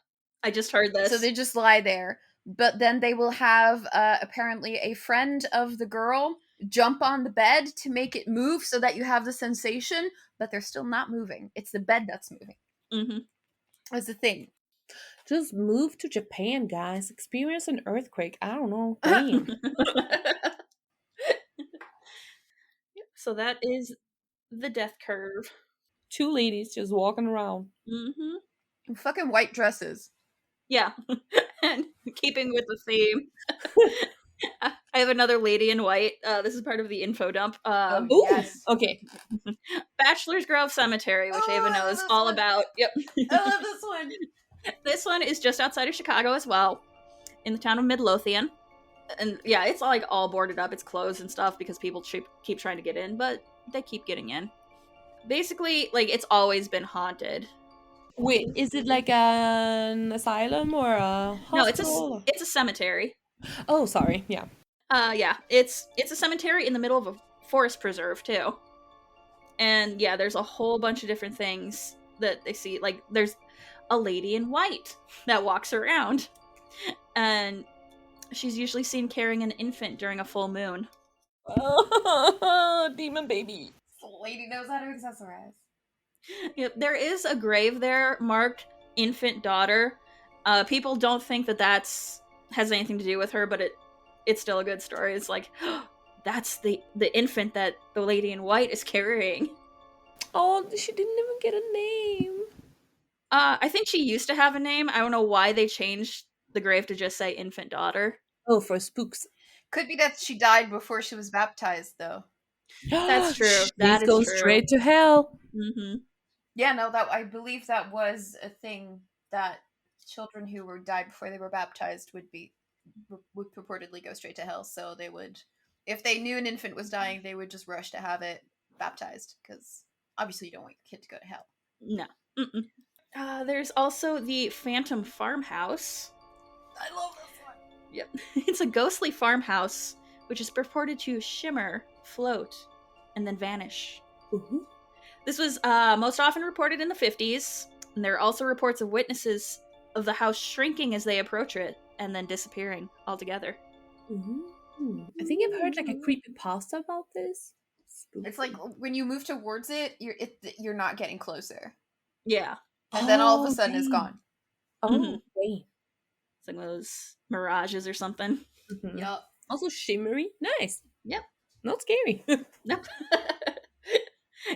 I just heard this. So they just lie there. But then they will have apparently a friend of the girl jump on the bed to make it move so that you have the sensation, but they're still not moving. It's the bed that's moving. Mm-hmm. It's the thing. Just move to Japan, guys. Experience an earthquake. I don't know. Damn. So that is the death curve. 2 ladies just walking around. Mm-hmm. Fucking white dresses. Yeah. And keeping with the theme. I have another lady in white. This is part of the info dump. Oh, yes. Okay. Bachelor's Grove Cemetery, which Ava I love knows this all one. about. Yep. I love this one. This one is just outside of Chicago as well, in the town of Midlothian. And yeah, it's like all boarded up. It's closed and stuff because people keep trying to get in, but they keep getting in. Basically, like, it's always been haunted. Wait, is it like an asylum or a No, hospital? it's a cemetery. Oh, sorry. Yeah. Yeah, it's a cemetery in the middle of a forest preserve too. And yeah, there's a whole bunch of different things that they see. Like, there's a lady in white that walks around, and she's usually seen carrying an infant during a full moon. Demon baby. The lady knows how to accessorize. Yep, there is a grave there marked infant daughter. People don't think that that's has anything to do with her, but it's still a good story. It's like, that's the infant that the lady in white is carrying. Oh, she didn't even get a name. I think she used to have a name. I don't know why they changed the grave to just say infant daughter. Oh, for spooks. Could be that she died before she was baptized, though. That's true. She's That is going true. straight to hell. Mm-hmm. Yeah, no, that I believe that was a thing that children who were died before they were baptized would purportedly go straight to hell. So they would, if they knew an infant was dying, they would just rush to have it baptized because obviously you don't want your kid to go to hell. No. There's also the Phantom Farmhouse. I love this one. Yep. It's a ghostly farmhouse which is purported to shimmer, float, and then vanish. Mm-hmm. This was most often reported in the 50s, and there are also reports of witnesses of the house shrinking as they approach it and then disappearing altogether. Mm-hmm. I think I've heard like a creepypasta about this. Spooky. It's like when you move towards it, you're not getting closer, Yeah. and then all of a sudden it's gone. Oh, Mhm. okay. It's like one of those mirages or something. Mhm. Yup. Also shimmery. Nice. Yep. Not scary. No.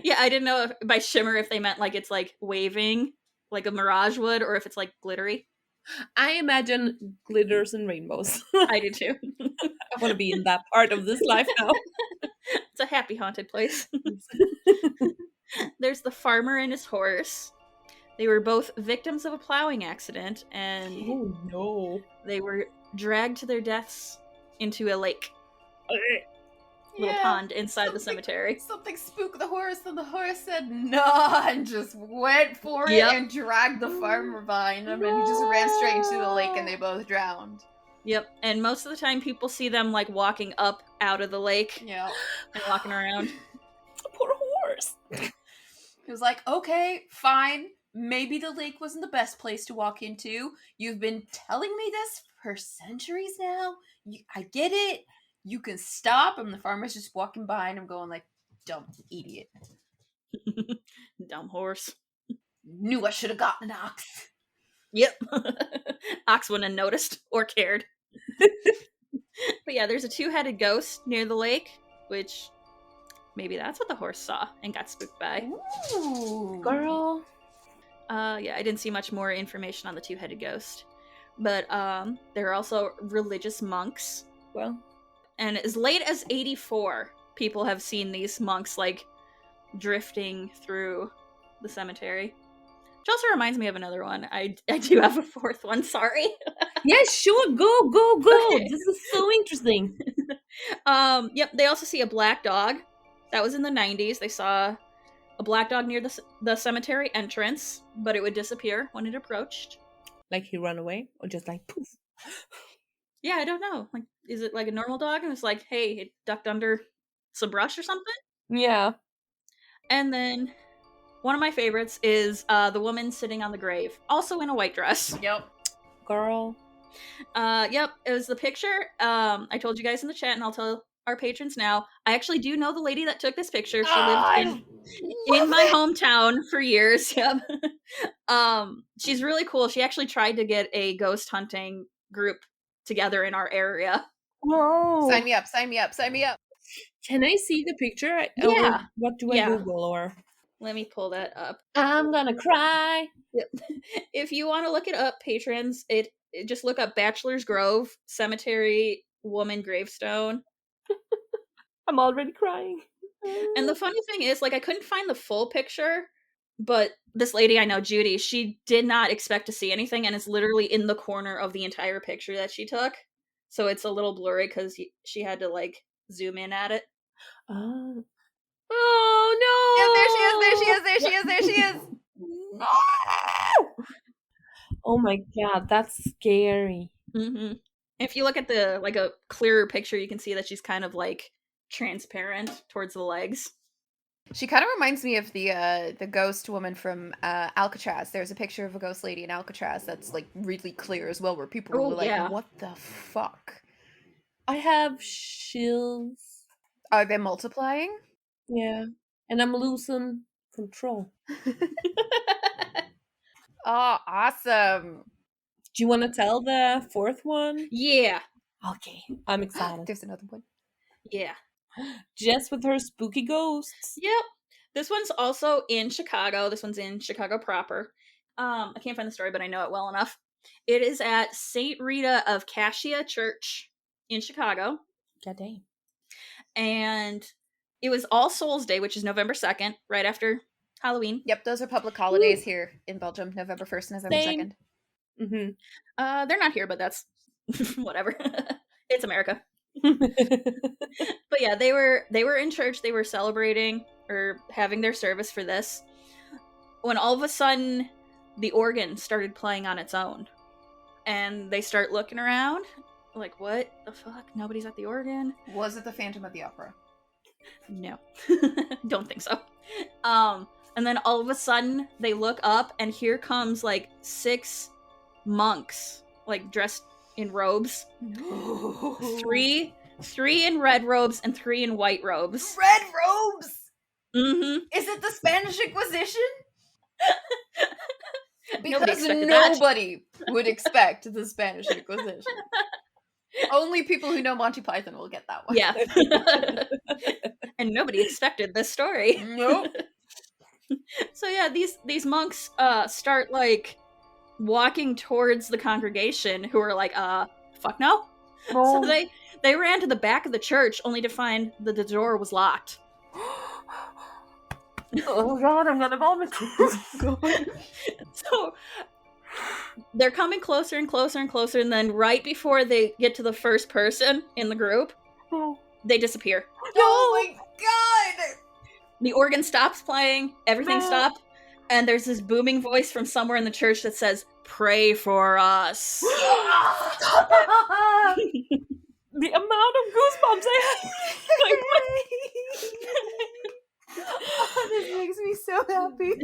Yeah, I didn't know by shimmer if they meant like it's like waving like a mirage would, or if it's like glittery. I imagine glitters and rainbows. I do too. I want to be in that part of this life now. It's a happy haunted place. There's the farmer and his horse. They were both victims of a plowing accident, and Oh no. they were dragged to their deaths into a lake, little pond inside the cemetery. Something spooked the horse, and the horse said no, and just went for it Yep. and dragged the farmer behind him, and he just ran straight into the lake, and they both drowned. Yep, and most of the time people see them like walking up out of the lake Yeah. and walking around. Poor horse. He was like, okay, fine. Maybe the lake wasn't the best place to walk into. You've been telling me this for centuries now. I get it. You can stop. And the farmer's just walking behind him going like, dumb idiot. Dumb horse. Knew I should have gotten an ox. Yep. Ox wouldn't have noticed or cared. But yeah, there's a two-headed ghost near the lake, which maybe that's what the horse saw and got spooked by. Ooh. Girl. Yeah, I didn't see much more information on the two-headed ghost. But there are also religious monks. Well. And as late as 84, people have seen these monks, like, drifting through the cemetery. Which also reminds me of another one. I do have a fourth one, sorry. Yeah, sure. Go. Okay. This is so interesting. Yep, they also see a black dog. That was in the 90s. They saw a black dog near the cemetery entrance, but it would disappear when it approached. Like he ran away, or just like poof. Yeah, I don't know. Like, is it like a normal dog? And it's like, hey, it ducked under some brush or something? Yeah. And then one of my favorites is the woman sitting on the grave, also in a white dress. Yep. Girl. Yep, it was the picture. I told you guys in the chat, and I'll tell our patrons now. I actually do know the lady that took this picture. She lived in my hometown for years. Yep. She's really cool. She actually tried to get a ghost hunting group together in our area. Whoa. Sign me up. Can I see the picture? Yeah. Or what do I Yeah. Google or? Let me pull that up. I'm gonna cry. If you want to look it up, patrons, it just look up Bachelor's Grove Cemetery woman gravestone. I'm already crying. And the funny thing is, like, I couldn't find the full picture, but this lady I know, Judy, she did not expect to see anything, and it's literally in the corner of the entire picture that she took. So it's a little blurry because she had to, like, zoom in at it. Oh Yeah, no! there she is, there she is, there she is, there she is. No! Oh my god, that's scary. Mm-hmm. If you look at the a clearer picture, you can see that she's kind of like transparent towards the legs. She kind of reminds me of the ghost woman from Alcatraz. There's a picture of a ghost lady in Alcatraz that's like really clear as well, where people were like, yeah. "What the fuck?" I have chills. Are they multiplying? Yeah, and I'm losing control. Oh, awesome! Do you want to tell the fourth one? Yeah. Okay, I'm excited. There's another one. Yeah. Jess with her spooky ghosts. Yep. This one's also in Chicago. This one's in Chicago proper. I can't find the story, but I know it well enough. It is at St. Rita of Cassia Church in Chicago. God damn. And it was All Souls Day, which is November 2nd, right after Halloween. Yep, those are public holidays here in Belgium. November 1st, November Same. 2nd. Mm-hmm. They're not here, but that's whatever. It's America. But yeah, they were in church. They were celebrating or having their service for this when all of a sudden the organ started playing on its own, and they start looking around like, what the fuck? Nobody's at the organ. Was it the Phantom of the Opera? No. Don't think so. And then all of a sudden they look up, and here comes like 6 monks, like dressed in robes. Three in red robes and 3 in white robes. Red robes! Mm-hmm. Is it the Spanish Inquisition? Because that. nobody would expect the Spanish Inquisition. Only people who know Monty Python will get that one. Yeah. And nobody expected this story. Nope. So yeah, these monks start like walking towards the congregation, who are like, fuck no. So they ran to the back of the church, only to find that the door was locked. Oh god, I'm gonna vomit. So they're coming closer and closer and closer, and then right before they get to the first person in the group, they disappear. Oh my god! The organ stops playing, everything stopped, and there's this booming voice from somewhere in the church that says, "Pray for us." The amount of goosebumps I had. Oh, this makes me so happy.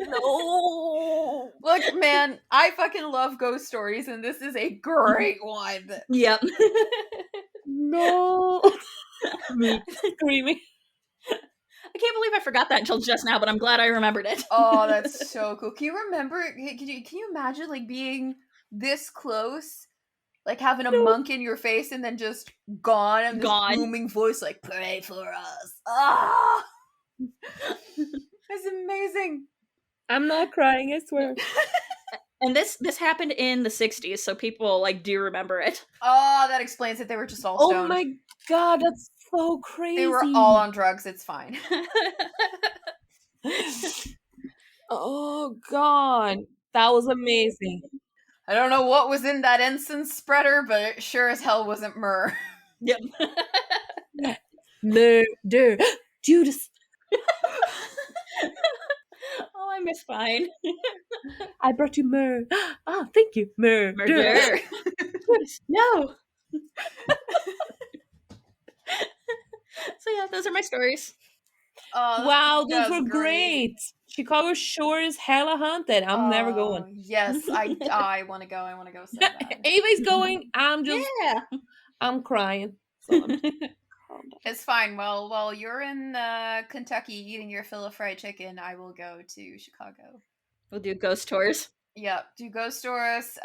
No. Look, man, I fucking love ghost stories, and this is a great one. Yep. No. Me screaming. I can't believe I forgot that until just now, but I'm glad I remembered it. Oh, that's so cool. Can you remember? Can you imagine like being this close, like having a monk in your face, and then just gone, and this booming voice like, "Pray for us." Ah, that's amazing. I'm not crying, I swear. And this happened in the 60s, so people like do remember it. Oh, that explains it. They were just all stoned. Oh my god, that's so crazy. They were all on drugs. It's fine. Oh god, that was amazing. I don't know what was in that incense spreader, but it sure as hell wasn't myrrh. Yep. Murder. Judas. Oh, I miss fine. I brought you myrrh. Oh, thank you. Murder. No. So yeah, those are my stories. Wow, those were great. Chicago sure is hella haunted. I'm never going. Yes, I want to go. I want to go so bad. Ava's going. I'm just. Yeah. I'm crying. So it's fine. Well, while you're in Kentucky eating your fill of fried chicken, I will go to Chicago. We'll do ghost tours. Yep, do ghost tours,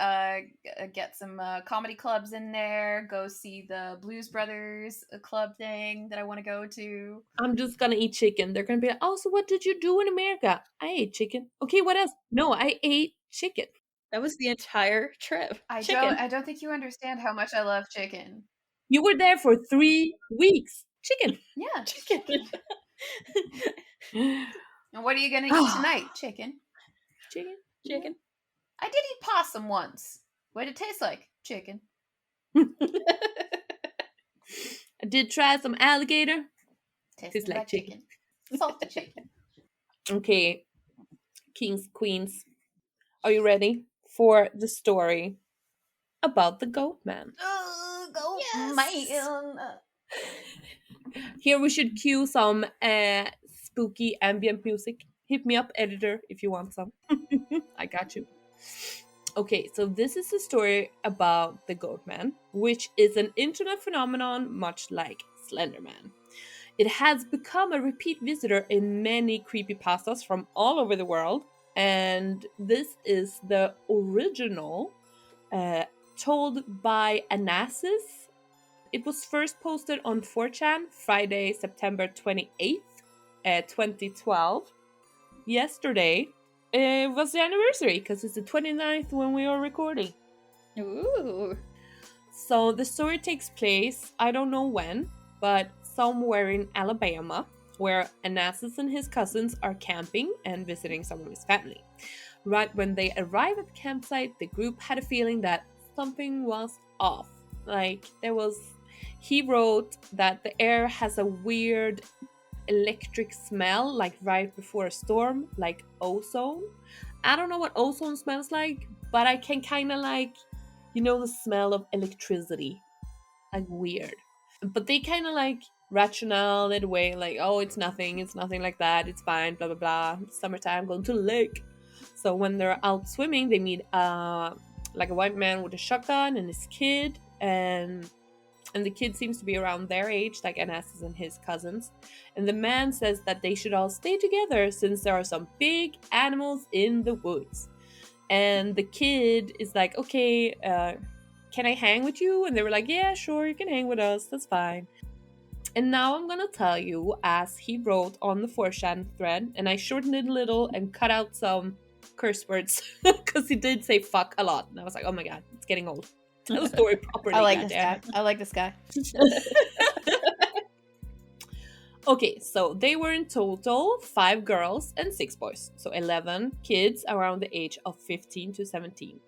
get some comedy clubs in there, go see the Blues Brothers club thing that I want to go to. I'm just gonna eat chicken. They're gonna be like, oh, so what did you do in America? I ate chicken. Okay, what else? No, I ate chicken. That was the entire trip. I don't think you understand how much I love chicken. You were there for 3 weeks. Chicken. Yeah. Chicken. And what are you gonna eat tonight? Chicken. Chicken. Chicken. I did eat possum once. What did it taste like? Chicken. I did try some alligator. Tastes like like chicken. chicken. Salty chicken. Okay, kings, queens, are you ready for the story about the goat man? Go Yes. man. Here we should cue some spooky ambient music. Hit me up, editor, if you want some. I got you. Okay, so this is a story about the goat man, which is an internet phenomenon much like Slenderman. It has become a repeat visitor in many creepypastas from all over the world, and this is the original uh, told by Anasis. It was first posted on 4chan Friday, September 28th, 2012. Yesterday was the anniversary because it's the 29th when we are recording. Ooh. So the story takes place, I don't know when, but somewhere in Alabama, where Anasis and his cousins are camping and visiting some of his family. Right when they arrive at the campsite, the group had a feeling that something was off. Like he wrote that the air has a weird electric smell, like right before a storm, like ozone. I don't know what ozone smells like, but I can kind of like, the smell of electricity. Like weird. But they kind of like rationale it away, like, oh, it's nothing like that, it's fine, blah, blah, blah. Summertime, going to the lake. So when they're out swimming, they meet like a white man with a shotgun and his kid, and the kid seems to be around their age, like Anasis and his cousins. And the man says that they should all stay together since there are some big animals in the woods. And the kid is like, okay, can I hang with you? And they were like, yeah, sure, you can hang with us, that's fine. And now I'm gonna tell you, as he wrote on the 4chan thread, and I shortened it a little and cut out some curse words because he did say fuck a lot. And I was like, oh my god, it's getting old. Tell the story properly. I like this guy. I like this guy. Okay, so they were in total 5 girls and 6 boys. So 11 kids around the age of 15 to 17.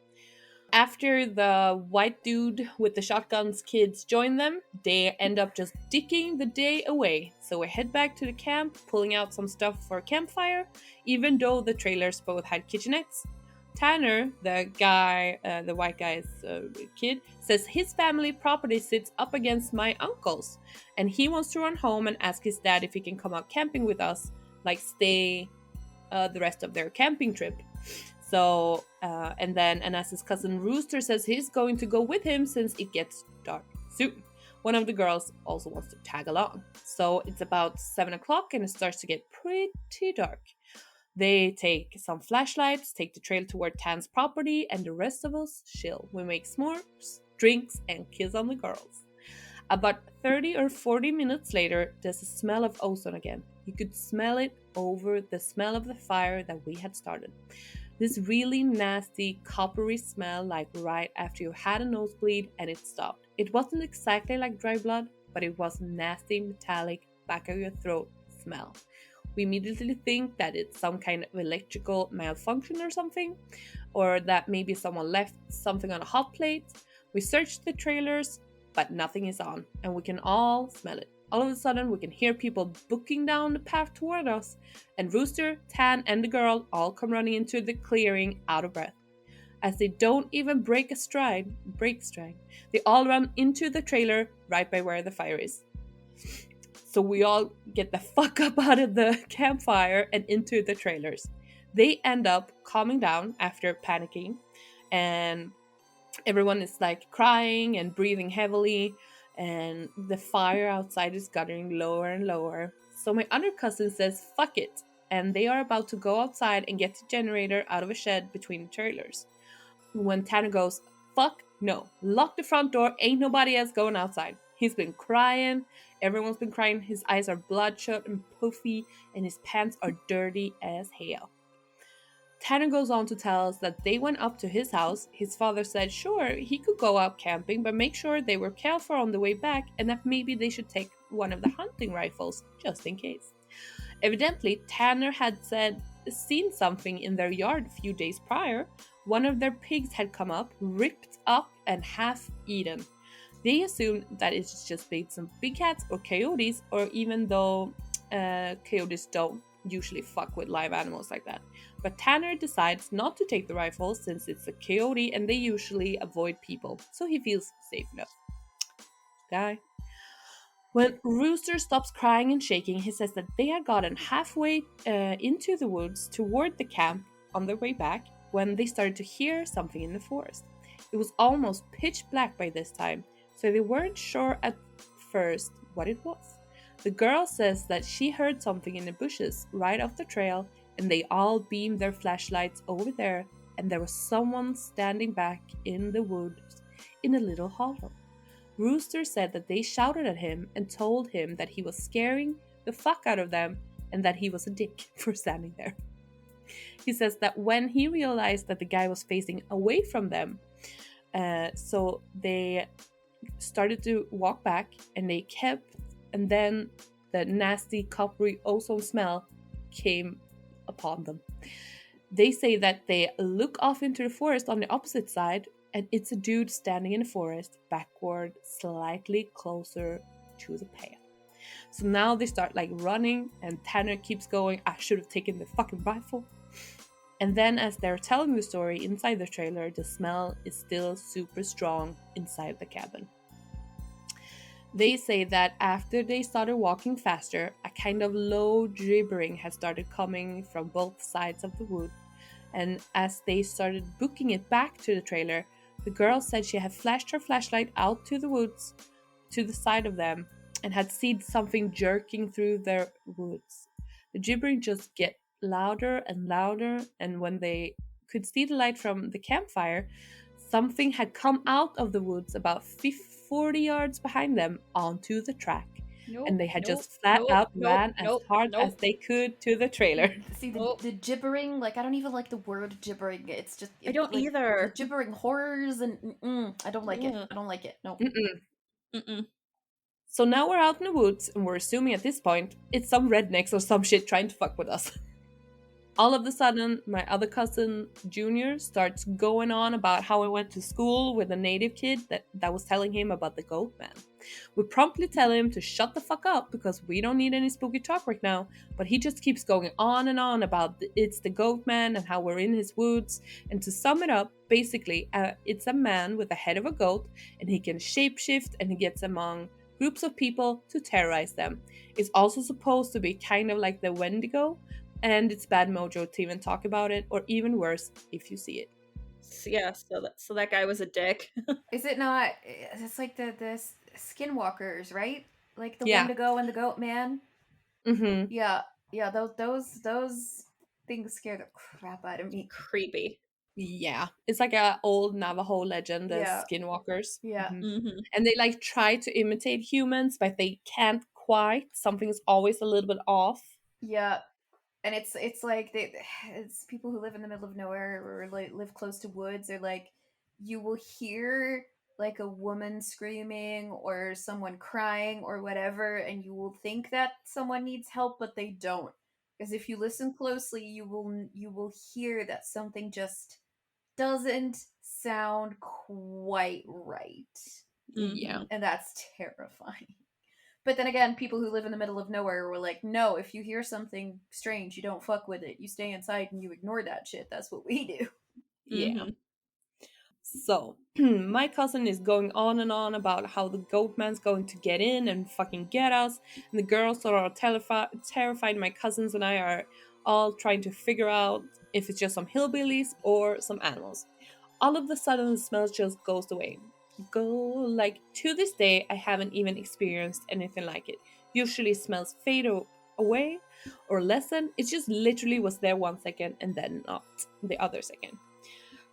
After the white dude with the shotgun's kids join them, they end up just dicking the day away. So we head back to the camp, pulling out some stuff for a campfire, even though the trailers both had kitchenettes. Tanner, the white guy's kid, says his family property sits up against my uncle's, and he wants to run home and ask his dad if he can come out camping with us, like stay the rest of their camping trip. So, and then Anas's cousin Rooster says he's going to go with him since it gets dark soon. One of the girls also wants to tag along. So it's about 7 o'clock and it starts to get pretty dark. They take some flashlights, take the trail toward Tan's property, and the rest of us chill. We make s'mores, drinks, and kiss on the girls. About 30 or 40 minutes later, there's a smell of ozone again. You could smell it over the smell of the fire that we had started. This really nasty, coppery smell, like right after you had a nosebleed and it stopped. It wasn't exactly like dry blood, but it was nasty, metallic, back of your throat smell. We immediately think that it's some kind of electrical malfunction or something, or that maybe someone left something on a hot plate. We search the trailers, but nothing is on, and we can all smell it. All of a sudden, we can hear people booking down the path toward us, and Rooster, Tan, and the girl all come running into the clearing out of breath. As they don't even break stride, they all run into the trailer right by where the fire is. So we all get the fuck up out of the campfire and into the trailers. They end up calming down after panicking, and everyone is like crying and breathing heavily, and the fire outside is guttering lower and lower. So my other cousin says fuck it, and they are about to go outside and get the generator out of a shed between the trailers. When Tanner goes, fuck no, lock the front door, ain't nobody else going outside. He's been crying, everyone's been crying, his eyes are bloodshot and puffy, and his pants are dirty as hell. Tanner goes on to tell us that they went up to his house. His father said, sure, he could go out camping, but make sure they were careful on the way back and that maybe they should take one of the hunting rifles, just in case. Evidently, Tanner had seen something in their yard a few days prior. One of their pigs had come up, ripped up, and half eaten. They assumed that it's just been some big cats or coyotes, or even though coyotes don't usually fuck with live animals like that. But Tanner decides not to take the rifle since it's a coyote and they usually avoid people, so he feels safe enough. Guy. When Rooster stops crying and shaking, he says that they had gotten halfway into the woods toward the camp on their way back when they started to hear something in the forest. It was almost pitch black by this time, so they weren't sure at first what it was. The girl says that she heard something in the bushes right off the trail, and they all beamed their flashlights over there, and there was someone standing back in the woods in a little hollow. Rooster said that they shouted at him and told him that he was scaring the fuck out of them and that he was a dick for standing there. He says that when he realized that the guy was facing away from them, so they started to walk back and they kept, and then the nasty coppery ozone smell came upon them. They say that they look off into the forest on the opposite side, and it's a dude standing in the forest, backward, slightly closer to the path. So now they start like running, and Tanner keeps going, I should have taken the fucking rifle. And then as they're telling the story inside the trailer, the smell is still super strong inside the cabin. They say that after they started walking faster, a kind of low gibbering had started coming from both sides of the wood. And as they started booking it back to the trailer, the girl said she had flashed her flashlight out to the woods to the side of them and had seen something jerking through their woods. The gibbering just get louder and louder, and when they could see the light from the campfire, something had come out of the woods about 40 yards behind them onto the track. And they had just flat out ran as hard as they could to the trailer. See, the gibbering, like, I don't even like the word gibbering. It's just... I don't like, either. The gibbering horrors and... I don't like it. I don't like it. No. So now we're out in the woods, and we're assuming at this point, it's some rednecks or some shit trying to fuck with us. All of a sudden, my other cousin, Junior, starts going on about how he went to school with a native kid that was telling him about the goat man. We promptly tell him to shut the fuck up because we don't need any spooky talk right now, but he just keeps going on and on about it's the goat man and how we're in his woods. And to sum it up, basically, it's a man with the head of a goat, and he can shapeshift and he gets among groups of people to terrorize them. It's also supposed to be kind of like the Wendigo, and it's bad mojo to even talk about it, or even worse, if you see it. Yeah, so that guy was a dick. Is it not? It's like the skinwalkers, right? Like the Yeah. Wendigo and the Goat Man. Mm-hmm. Yeah. Those things scare the crap out of me. Creepy. Yeah, it's like a old Navajo legend, the Yeah. skinwalkers. Yeah. Mm-hmm. And they like try to imitate humans, but they can't quite. Something's always a little bit off. Yeah. And it's like it's people who live in the middle of nowhere or like live close to woods, or like you will hear like a woman screaming or someone crying or whatever, and you will think that someone needs help, but they don't, because if you listen closely, you will hear that something just doesn't sound quite right. Yeah. And that's terrifying. But then again, people who live in the middle of nowhere were like, no, if you hear something strange, you don't fuck with it. You stay inside and you ignore that shit. That's what we do. Yeah. Mm-hmm. So, my cousin is going on and on about how the goat man's going to get in and fucking get us. And the girls are all terrified. My cousins and I are all trying to figure out if it's just some hillbillies or some animals. All of a sudden, the smell just goes away. Like, to this day, I haven't even experienced anything like it. Usually smells fade away or lessen. It just literally was there 1 second and then not the other second.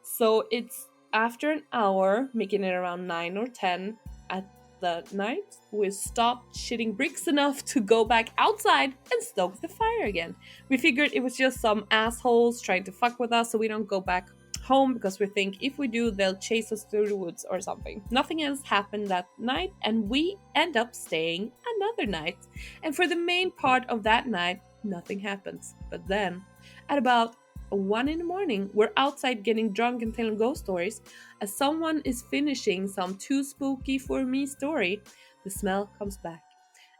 So it's after an hour, making it around 9 or 10 at the night, we stopped shitting bricks enough to go back outside and stoke the fire again. We figured it was just some assholes trying to fuck with us so we don't go back home because we think if we do, they'll chase us through the woods or something. Nothing else happened that night, and we end up staying another night. And for the main part of that night, nothing happens. But then, at about 1 in the morning, we're outside getting drunk and telling ghost stories. As someone is finishing some too spooky for me story, the smell comes back.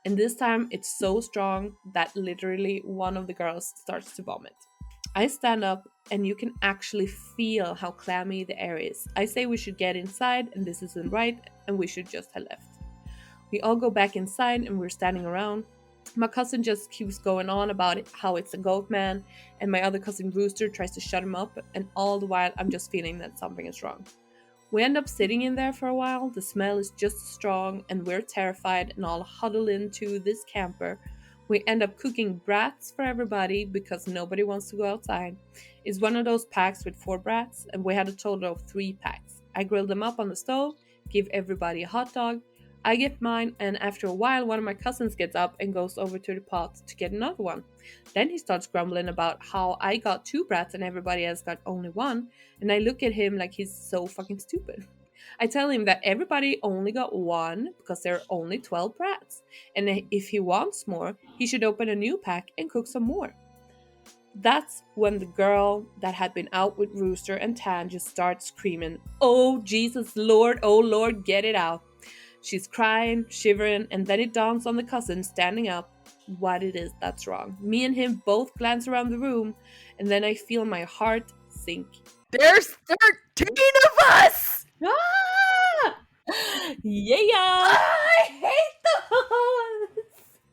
And this time it's so strong that literally one of the girls starts to vomit. I stand up and you can actually feel how clammy the air is. I say we should get inside and this isn't right and we should just have left. We all go back inside and we're standing around. My cousin just keeps going on about it, how it's a goat man, and my other cousin Rooster tries to shut him up, and all the while I'm just feeling that something is wrong. We end up sitting in there for a while, the smell is just strong, and we're terrified and all huddle into this camper. We end up cooking brats for everybody because nobody wants to go outside. It's one of those packs with 4 brats, and we had a total of 3 packs. I grill them up on the stove, give everybody a hot dog. I get mine, and after a while, one of my cousins gets up and goes over to the pot to get another one. Then he starts grumbling about how I got 2 brats and everybody else got only 1, and I look at him like he's so fucking stupid. I tell him that everybody only got 1 because there are only 12 brats, and if he wants more, he should open a new pack and cook some more. That's when the girl that had been out with Rooster and Tan just starts screaming, "Oh Jesus Lord, oh Lord, get it out." She's crying, shivering, and then it dawns on the cousin standing up what it is that's wrong. Me and him both glance around the room, and then I feel my heart sink. There's 13 of us! Ah! Yeah! I hate those!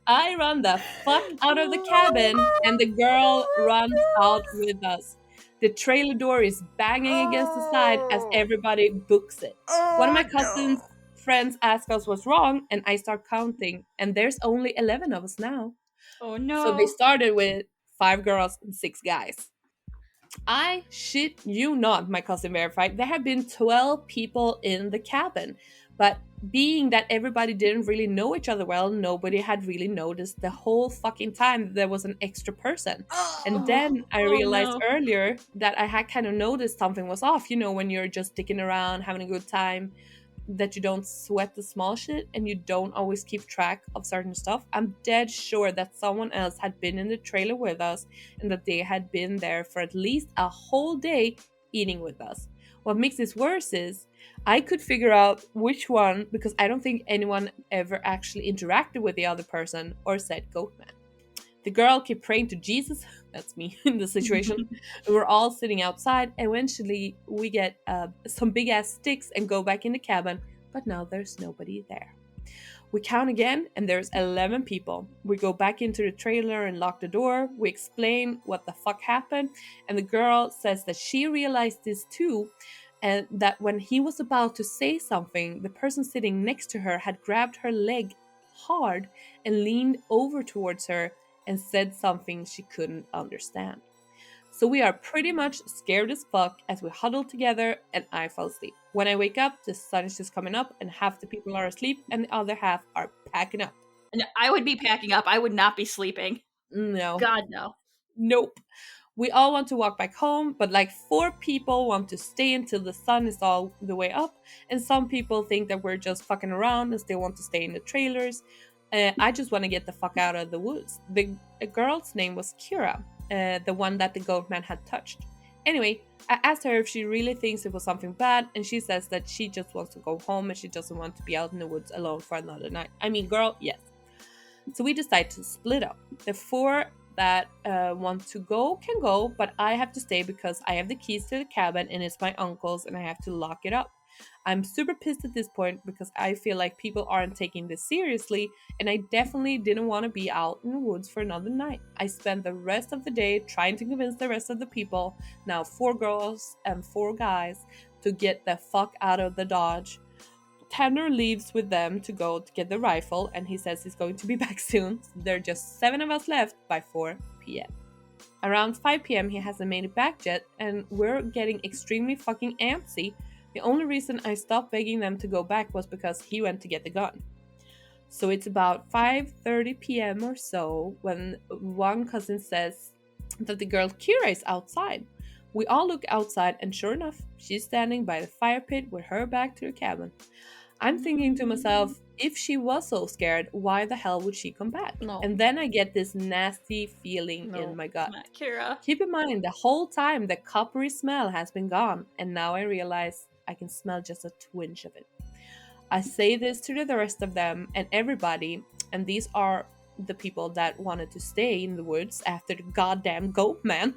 I run the fuck out of the cabin, and the girl runs out with us. The trailer door is banging against the side as everybody books it. One of my cousins' friends ask us what's wrong, and I start counting, and there's only 11 of us now. Oh no. So they started with 5 girls and 6 guys. I shit you not, my cousin verified. There had been 12 people in the cabin, but being that everybody didn't really know each other well, nobody had really noticed the whole fucking time that there was an extra person. And then I realized earlier that I had kind of noticed something was off, when you're just sticking around, having a good time, that you don't sweat the small shit and you don't always keep track of certain stuff. I'm dead sure that someone else had been in the trailer with us and that they had been there for at least a whole day eating with us. What makes this worse is I could figure out which one because I don't think anyone ever actually interacted with the other person or said goat man. The girl kept praying to Jesus, that's me in the situation, and we're all sitting outside. Eventually, we get some big ass sticks and go back in the cabin, but now there's nobody there. We count again, and there's 11 people. We go back into the trailer and lock the door. We explain what the fuck happened, and the girl says that she realized this too, and that when he was about to say something, the person sitting next to her had grabbed her leg hard and leaned over towards her and said something she couldn't understand. So we are pretty much scared as fuck as we huddle together and I fall asleep. When I wake up, the sun is just coming up and half the people are asleep and the other half are packing up. No, I would be packing up. I would not be sleeping. No. God, no. Nope. We all want to walk back home, but like 4 people want to stay until the sun is all the way up, and some people think that we're just fucking around and still want to stay in the trailers. I just want to get the fuck out of the woods. The girl's name was Kira, the one that the goat man had touched. Anyway, I asked her if she really thinks it was something bad, and she says that she just wants to go home and she doesn't want to be out in the woods alone for another night. I mean, girl, yes. So we decide to split up. The 4 that want to go can go, but I have to stay because I have the keys to the cabin and it's my uncle's and I have to lock it up. I'm super pissed at this point because I feel like people aren't taking this seriously, and I definitely didn't want to be out in the woods for another night. I spent the rest of the day trying to convince the rest of the people, now 4 girls and 4 guys, to get the fuck out of the Dodge. Tanner leaves with them to go to get the rifle, and he says he's going to be back soon. So there are just 7 of us left by 4 p.m. Around 5 p.m. he hasn't made it back yet, and we're getting extremely fucking antsy. The only reason I stopped begging them to go back was because he went to get the gun. So it's about 5:30 p.m. or so when one cousin says that the girl Kira is outside. We all look outside, and sure enough, she's standing by the fire pit with her back to the cabin. I'm thinking to myself, if she was so scared, why the hell would she come back? No. And then I get this nasty feeling No. in my gut. Kira. Keep in mind, the whole time the coppery smell has been gone, and now I realize I can smell just a twinge of it. I say this to the rest of them and everybody, and these are the people that wanted to stay in the woods after the goddamn goat man.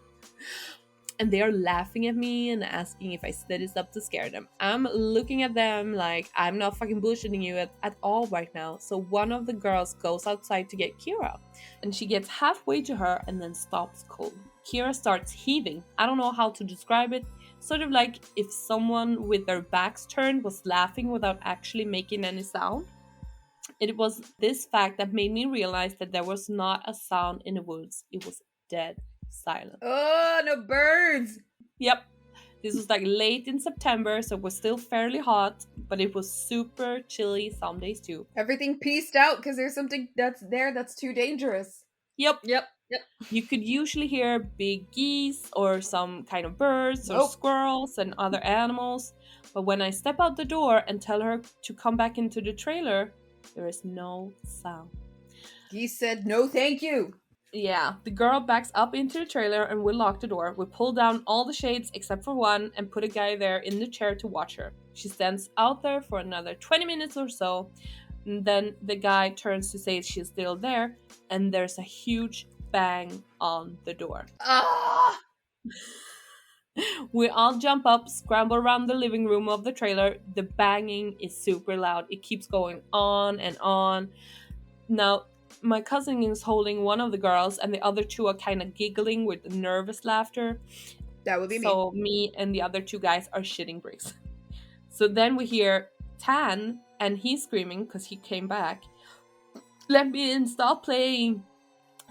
And they are laughing at me and asking if I said this up to scare them. I'm looking at them like I'm not fucking bullshitting you at all right now. So one of the girls goes outside to get Kira, and she gets halfway to her and then stops cold. Kira starts heaving. I don't know how to describe it. Sort of like if someone with their backs turned was laughing without actually making any sound. It was this fact that made me realize that there was not a sound in the woods. It was dead silent. Oh, no birds! Yep. This was like late in September, so it was still fairly hot, but it was super chilly some days too. Everything pieced out because there's something that's there that's too dangerous. Yep. Yep. You could usually hear big geese or some kind of birds or Nope. squirrels and other animals, but when I step out the door and tell her to come back into the trailer, there is no sound. He said no thank you. Yeah, the girl backs up into the trailer and we lock the door. We pull down all the shades except for one and put a guy there in the chair to watch her. She stands out there for another 20 minutes or so. And then the guy turns to say she's still there, and there's a huge bang on the door. Ah! We all jump up, scramble around the living room of the trailer. The banging is super loud. It keeps going on and on. Now, my cousin is holding one of the girls, and the other two are kind of giggling with nervous laughter. That would be me. So me and the other two guys are shitting bricks. So then we hear Tan, and he's screaming because he came back. Let me in, stop playing.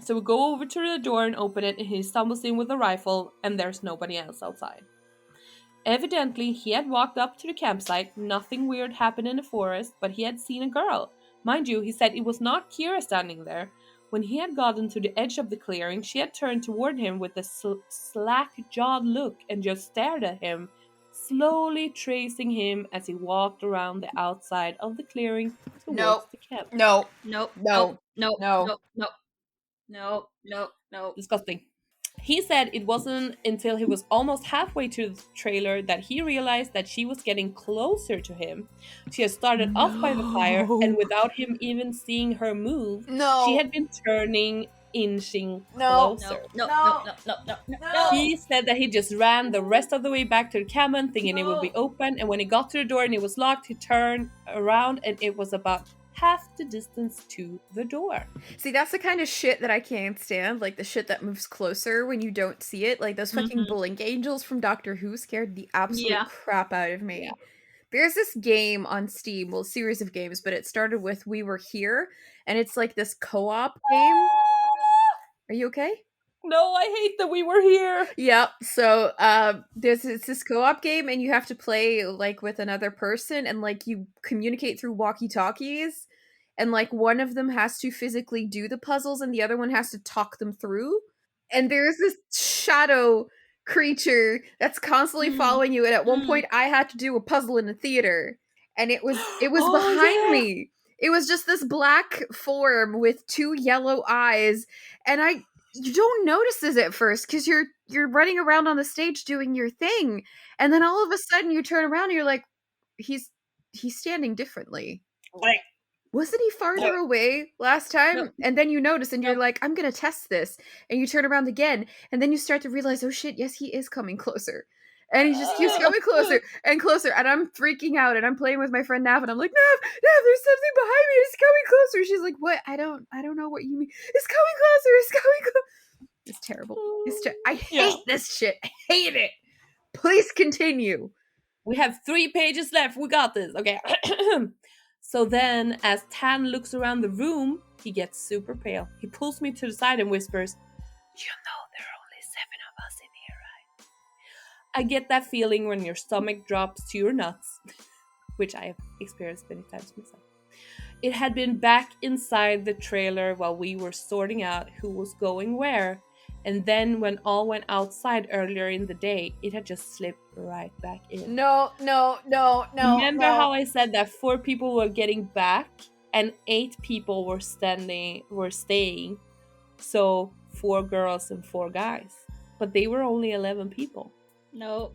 So we go over to the door and open it, and he stumbles in with a rifle, and there's nobody else outside. Evidently, he had walked up to the campsite. Nothing weird happened in the forest, but he had seen a girl. Mind you, he said it was not Kira standing there. When he had gotten to the edge of the clearing, she had turned toward him with a slack-jawed look and just stared at him, slowly tracing him as he walked around the outside of the clearing towards the camp. No. Nope. No. Nope. No. Nope. Nope. Nope. Nope. Nope. Disgusting. He said it wasn't until he was almost halfway to the trailer that he realized that she was getting closer to him. She had started off by the fire, and without him even seeing her move, No. she had been turning, inching No. closer. No. No. No. No. No. No. No. He said that he just ran the rest of the way back to the cabin, thinking it would be open, and when he got to the door and it was locked, he turned around and it was about half the distance to the door. See, that's the kind of shit that I can't stand. Like the shit that moves closer when you don't see it. Like those fucking blink angels from Doctor Who scared the absolute crap out of me. Yeah. There's this game on Steam, well, series of games, but it started with We Were Here, and it's like this co-op game. Are you okay? No, I hate that we were here. Yep. So it's this co-op game, and you have to play like with another person, and like you communicate through walkie-talkies, and like one of them has to physically do the puzzles and the other one has to talk them through. And there's this shadow creature that's constantly following you, and at one point I had to do a puzzle in a theater, and it was behind me. It was just this black form with two yellow eyes, and you don't notice this at first because you're running around on the stage doing your thing, and then all of a sudden you turn around and you're like, he's standing differently. Wasn't he farther away last time? Nope. And then you notice and you're like, I'm gonna test this, and you turn around again, and then you start to realize, oh shit, yes, he is coming closer. And he just keeps coming closer and closer, and I'm freaking out, and I'm playing with my friend Nav, and I'm like, Nav, there's something behind me, it's coming closer. She's like, what? I don't know what you mean. It's coming closer, it's coming closer. It's terrible. I hate this shit. I hate it. Please continue. We have 3 pages left. We got this. Okay. So then, as Tan looks around the room, he gets super pale. He pulls me to the side and whispers, "You know there are only 7 of us in here, right? I get that feeling when your stomach drops to your nuts, which I have experienced many times myself. It had been back inside the trailer while we were sorting out who was going where, and then when all went outside earlier in the day, it had just slipped right back in. No. Remember how I said that 4 people were getting back and 8 people were staying. So 4 girls and 4 guys. But they were only 11 people. No.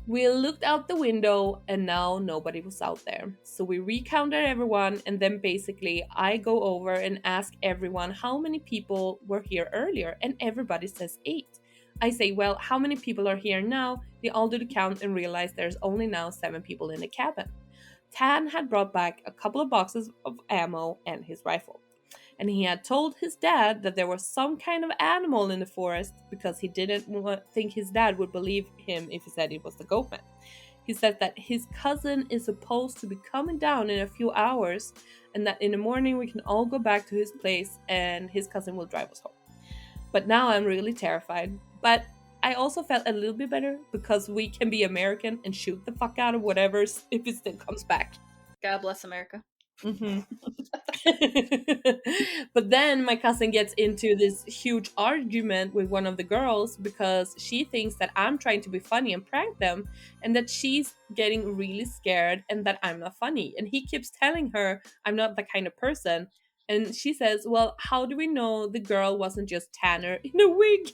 We looked out the window and now nobody was out there. So we recounted everyone and then basically I go over and ask everyone how many people were here earlier and everybody says 8. I say, well, how many people are here now? They all do the count and realize there's only now 7 people in the cabin. Tan had brought back a couple of boxes of ammo and his rifle. And he had told his dad that there was some kind of animal in the forest because he didn't think his dad would believe him if he said it was the goatman. He said that his cousin is supposed to be coming down in a few hours and that in the morning we can all go back to his place and his cousin will drive us home. But now I'm really terrified. But I also felt a little bit better because we can be American and shoot the fuck out of whatever if it still comes back. God bless America. Mm-hmm. But then my cousin gets into this huge argument with one of the girls because she thinks that I'm trying to be funny and prank them and that she's getting really scared and that I'm not funny. And he keeps telling her I'm not that kind of person. And she says, well, how do we know the girl wasn't just Tanner in a wig?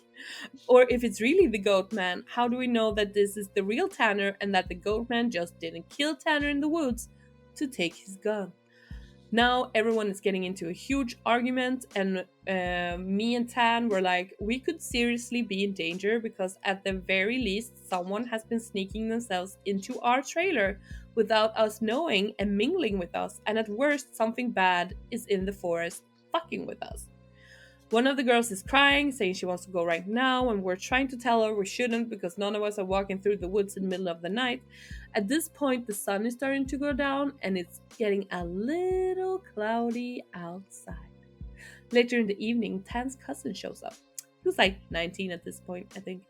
Or if it's really the goat man, how do we know that this is the real Tanner and that the goat man just didn't kill Tanner in the woods to take his gun? Now everyone is getting into a huge argument and me and Tan were like, we could seriously be in danger because at the very least someone has been sneaking themselves into our trailer without us knowing and mingling with us, and at worst something bad is in the forest fucking with us. One of the girls is crying, saying she wants to go right now, and we're trying to tell her we shouldn't because none of us are walking through the woods in the middle of the night. At this point, the sun is starting to go down, and it's getting a little cloudy outside. Later in the evening, Tan's cousin shows up. He was like 19 at this point, I think.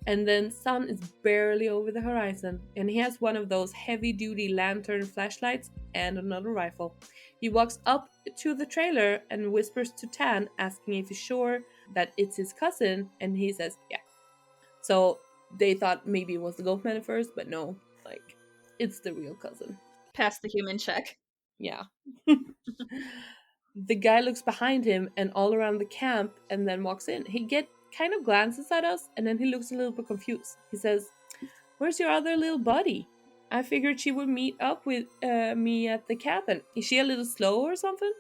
And then sun is barely over the horizon, and he has one of those heavy-duty lantern flashlights and another rifle. He walks up to the trailer and whispers to Tan, asking if he's sure that it's his cousin, and he says, yeah. So they thought maybe it was the goatman at first, but no, like, it's the real cousin. Pass the human check. Yeah. The guy looks behind him and all around the camp and then walks in. He kind of glances at us and then he looks a little bit confused. He says, where's your other little buddy? I figured she would meet up with me at the cabin. Is she a little slow or something?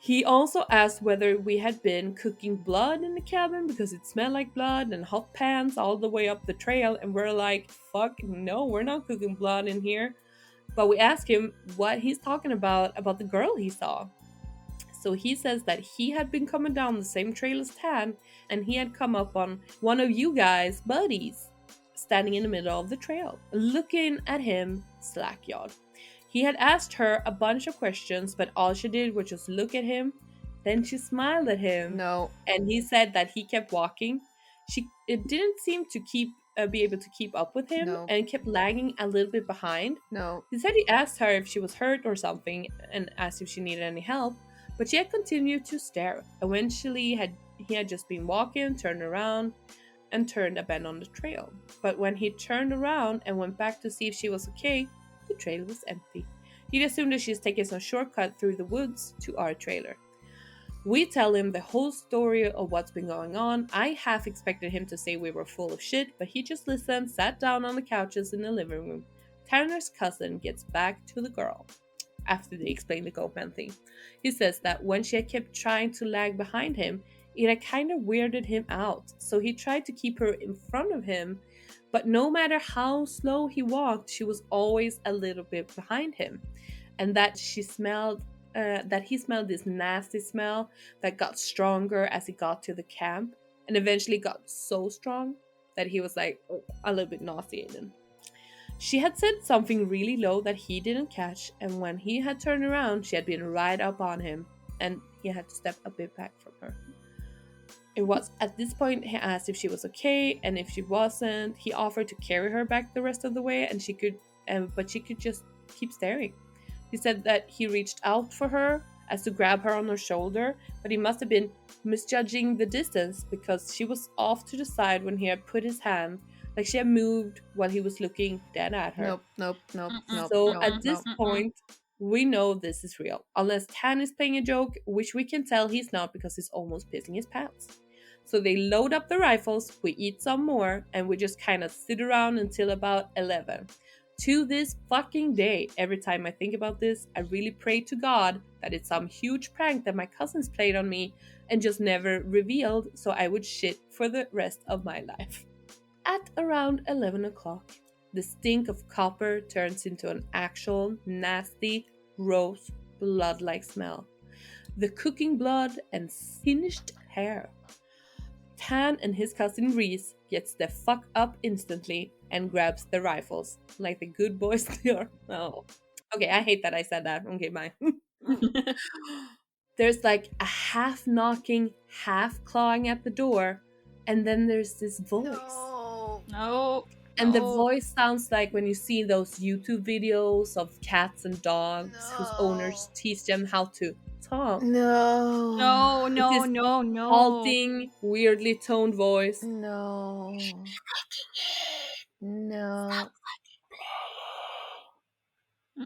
He also asked whether we had been cooking blood in the cabin because it smelled like blood and hot pans all the way up the trail, and we're like, fuck no, we're not cooking blood in here. But we asked him what he's talking about the girl he saw. So he says that he had been coming down the same trail as Tan, and he had come up on one of you guys' buddies standing in the middle of the trail, looking at him slack-jawed. He had asked her a bunch of questions, but all she did was just look at him. Then she smiled at him. No. And he said that he kept walking. It didn't seem to be able to keep up with him, No. and kept lagging a little bit behind. No. He said he asked her if she was hurt or something and asked if she needed any help, but she had continued to stare. Eventually, he had just been walking, turned around, and turned a bend on the trail. But when he turned around and went back to see if she was okay, the trail was empty. He'd assumed that she's taking some shortcut through the woods to our trailer. We tell him the whole story of what's been going on. I half expected him to say we were full of shit, but he just listened, sat down on the couches in the living room. Tanner's cousin gets back to the girl after they explain the goatman thing. He says that when she had kept trying to lag behind him, it had kind of weirded him out. So he tried to keep her in front of him, but no matter how slow he walked, she was always a little bit behind him. And that he smelled this nasty smell that got stronger as he got to the camp, and eventually got so strong that he was like a little bit nauseated. She had said something really low that he didn't catch, and when he had turned around, she had been right up on him, and he had to step a bit back from her. It was at this point he asked if she was okay, and if she wasn't, he offered to carry her back the rest of the way, and but she could just keep staring. He said that he reached out for her as to grab her on her shoulder, but he must have been misjudging the distance because she was off to the side when he had put his hand, like she had moved while he was looking dead at her. Nope. So at this point, we know this is real. Unless Tan is playing a joke, which we can tell he's not because he's almost pissing his pants. So they load up the rifles, we eat some more, and we just kind of sit around until about 11. To this fucking day, every time I think about this, I really pray to God that it's some huge prank that my cousins played on me and just never revealed, so I would shit for the rest of my life. At around 11 o'clock, the stink of copper turns into an actual nasty, gross, blood-like smell. The cooking blood and singed hair. Tan and his cousin Reese gets the fuck up instantly and grabs the rifles, like the good boys they are. Oh. Okay, I hate that I said that. Okay, bye. There's like a half knocking, half clawing at the door, and then there's this voice. No. And the voice sounds like when you see those YouTube videos of cats and dogs whose owners teach them how to talk. No. Halting, weirdly toned voice. No.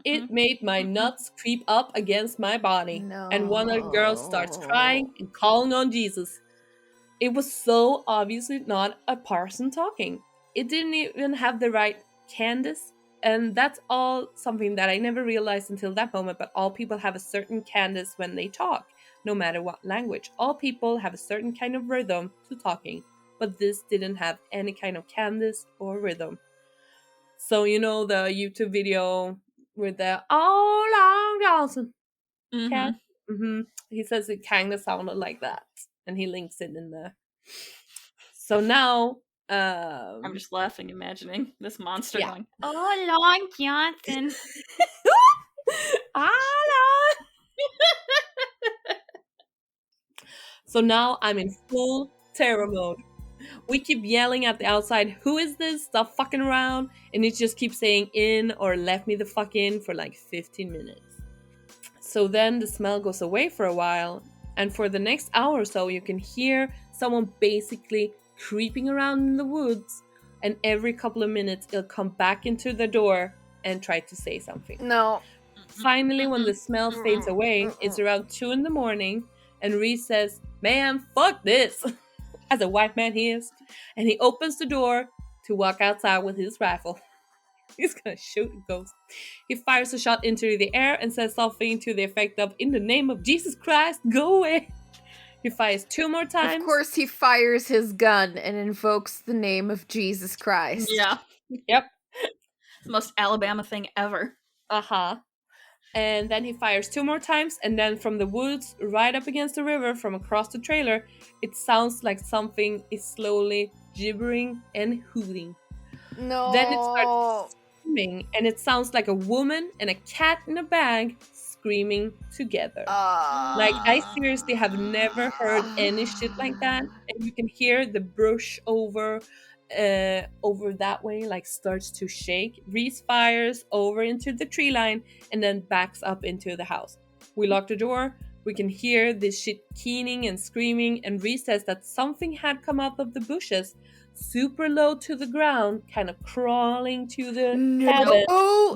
It made my nuts creep up against my body. And one of the girls starts crying and calling on Jesus. It was so obviously not a person talking. It didn't even have the right cadence. And that's all something that I never realized until that moment, but all people have a certain cadence when they talk, no matter what language. All people have a certain kind of rhythm to talking, but this didn't have any kind of cadence or rhythm. So you know the YouTube video with the "Oh Long Johnson" cat? He says it kind of sounded like that, and he links it in there. So now, I'm just laughing, imagining this monster Yeah. going, "Oh, Long Johnson." So now I'm in full terror mode. We keep yelling at the outside, "Who is this? Stop fucking around!" And it just keeps saying "in" or "let me the fuck in" for like 15 minutes. So then the smell goes away for a while, and for the next hour or so, you can hear someone basically creeping around in the woods, and every couple of minutes, it'll come back into the door and try to say something. No. Finally, when the smell fades away, it's around 2 in the morning, and Reese says, "Man, fuck this," as a white man he is, and he opens the door to walk outside with his rifle. He's gonna shoot a ghost. He fires a shot into the air and says something to the effect of, "In the name of Jesus Christ, go away." He fires 2 more times. Of course, he fires his gun and invokes the name of Jesus Christ. Yeah. Yep. It's the most Alabama thing ever. Uh-huh. And then he fires 2 more times, and then from the woods, right up against the river, from across the trailer, it sounds like something is slowly gibbering and hooting. No. Then it starts screaming, and it sounds like a woman and a cat in a bag screaming together. Like, I seriously have never heard any shit like that. And you can hear the brush over that way, like, starts to shake. Reese fires over into the tree line and then backs up into the house. We lock the door. We can hear this shit keening and screaming, and Reese says that something had come out of the bushes, super low to the ground, kind of crawling to the cabin. No.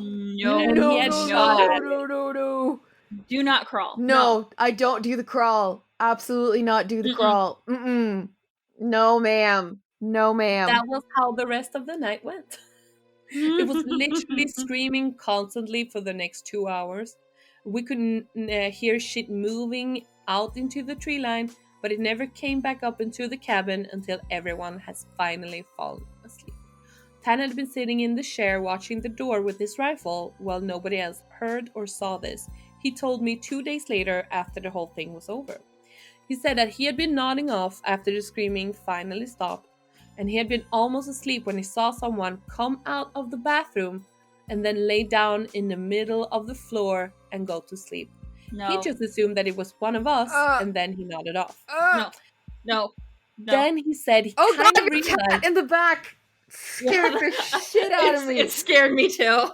Do not crawl. No, I don't do the crawl. Absolutely not do the crawl. No, ma'am. That was how the rest of the night went. It was literally screaming constantly for the next 2 hours. We couldn't hear shit moving out into the tree line, but it never came back up into the cabin until everyone has finally fallen asleep. Tan had been sitting in the chair watching the door with his rifle while nobody else heard or saw this. He told me 2 days later after the whole thing was over. He said that he had been nodding off after the screaming finally stopped, and he had been almost asleep when he saw someone come out of the bathroom and then lay down in the middle of the floor and go to sleep. No. He just assumed that it was one of us, and then he nodded off. No. No. Then he said he Oh kind god, of the cat realized. in the back scared the shit out of me. It scared me too.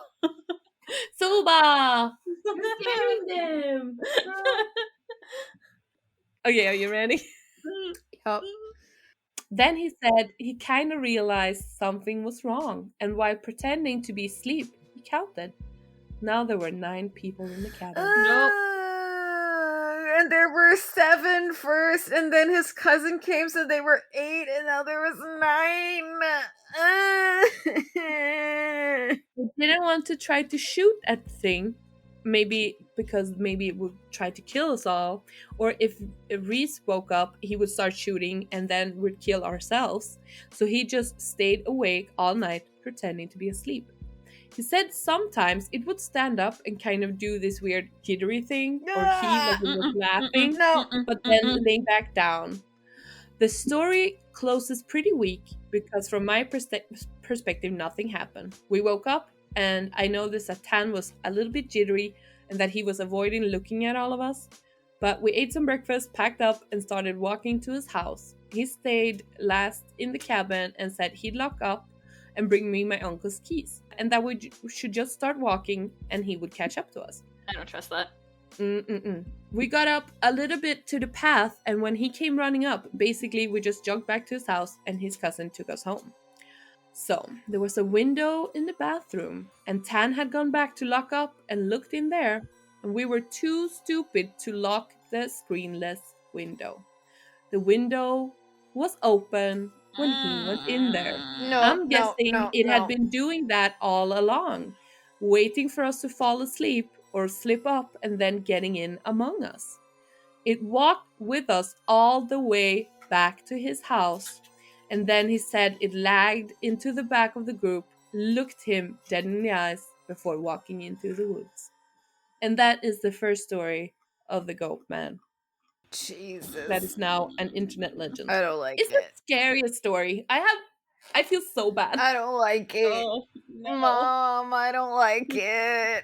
Suba! You're scaring them! Okay, are you ready? Yup. Then he said he kind of realized something was wrong, and while pretending to be asleep, he counted. Now there were 9 people in the cabin. Nope. And there were 7 first, and then his cousin came, so they were 8, and now there was 9. He didn't want to try to shoot at the thing, maybe because maybe it would try to kill us all, or if Reese woke up, he would start shooting and then we'd kill ourselves. So he just stayed awake all night pretending to be asleep. He said sometimes it would stand up and kind of do this weird jittery thing, or he like it was laughing, No. but then lay back down. The story closes pretty weak because, from my perspective, nothing happened. We woke up, and I noticed that Tan was a little bit jittery and that he was avoiding looking at all of us. But we ate some breakfast, packed up, and started walking to his house. He stayed last in the cabin and said he'd lock up and bring me my uncle's keys, and that we should just start walking and he would catch up to us. I don't trust that. We got up a little bit to the path, and when he came running up, basically we just jogged back to his house and his cousin took us home. So, there was a window in the bathroom, and Tan had gone back to lock up and looked in there, and we were too stupid to lock the screenless window. The window was open when he went in there. No, I'm guessing it had been doing that all along, waiting for us to fall asleep or slip up and then getting in among us. It walked with us all the way back to his house, and then he said it lagged into the back of the group, looked him dead in the eyes before walking into the woods. And that is the first story of the Goat Man. Jesus. That is now an internet legend. I don't like It's the scariest story. I feel so bad. I don't like it. Oh, no. Mom, I don't like it.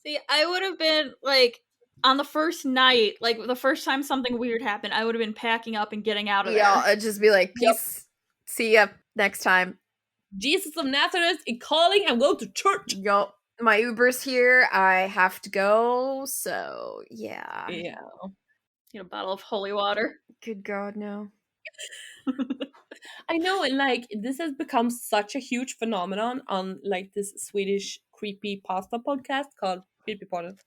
See, I would have been like on the first night, like the first time something weird happened, I would have been packing up and getting out of Yeah, there. I'd just be like, peace. See ya next time. Jesus of Nazareth is calling. I'm going to church. Yup. My Uber's here. I have to go. So, yeah. Yeah. Get a bottle of holy water. Good God, no. I know, and like this has become such a huge phenomenon on like this Swedish creepy pasta podcast called Creepy Podden.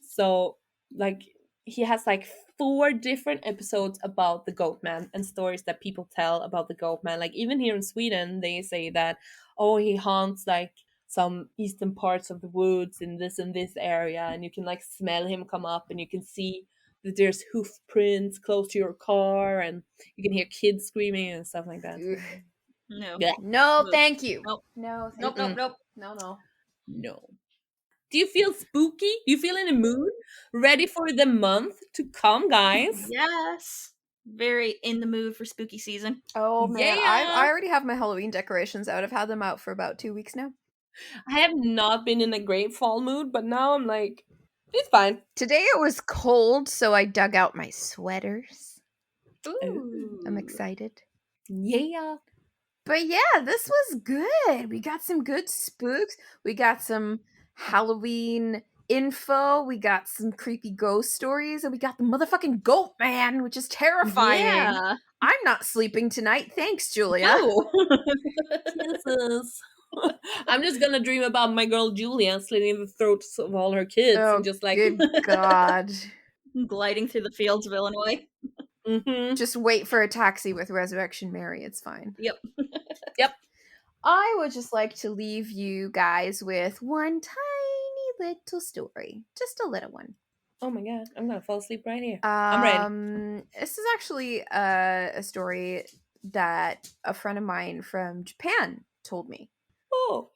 So like he has like 4 different episodes about the Goat Man and stories that people tell about the Goat Man. Like even here in Sweden, they say that he haunts like some eastern parts of the woods in this and this area, and you can like smell him come up, and you can see that there's hoof prints close to your car, and you can hear kids screaming and stuff like that. Ugh. No. Yeah. No, thank you. Nope. No, Nope, thank nope, you. nope. No. Do you feel spooky? Do you feel in the mood? Ready for the month to come, guys? Yes. Very in the mood for spooky season. Oh, man. Yeah. I already have my Halloween decorations out. I've had them out for about 2 weeks now. I have not been in a great fall mood, but now I'm like, it's fine. Today it was cold, so I dug out my sweaters. Ooh. I'm excited. Yeah. But yeah, this was good. We got some good spooks. We got some Halloween info. We got some creepy ghost stories. And we got the motherfucking Goat Man, which is terrifying. Yeah. I'm not sleeping tonight. Thanks, Julia. No. Kisses. I'm just gonna dream about my girl Julia slitting the throats of all her kids Oh, and just like good God. Gliding through the fields of Illinois. mm-hmm. Just wait for a taxi with Resurrection Mary. It's fine. Yep. Yep. I would just like to leave you guys with one tiny little story. Just a little one. Oh my god, I'm gonna fall asleep right here. I'm ready. This is actually a story that a friend of mine from Japan told me. Oh.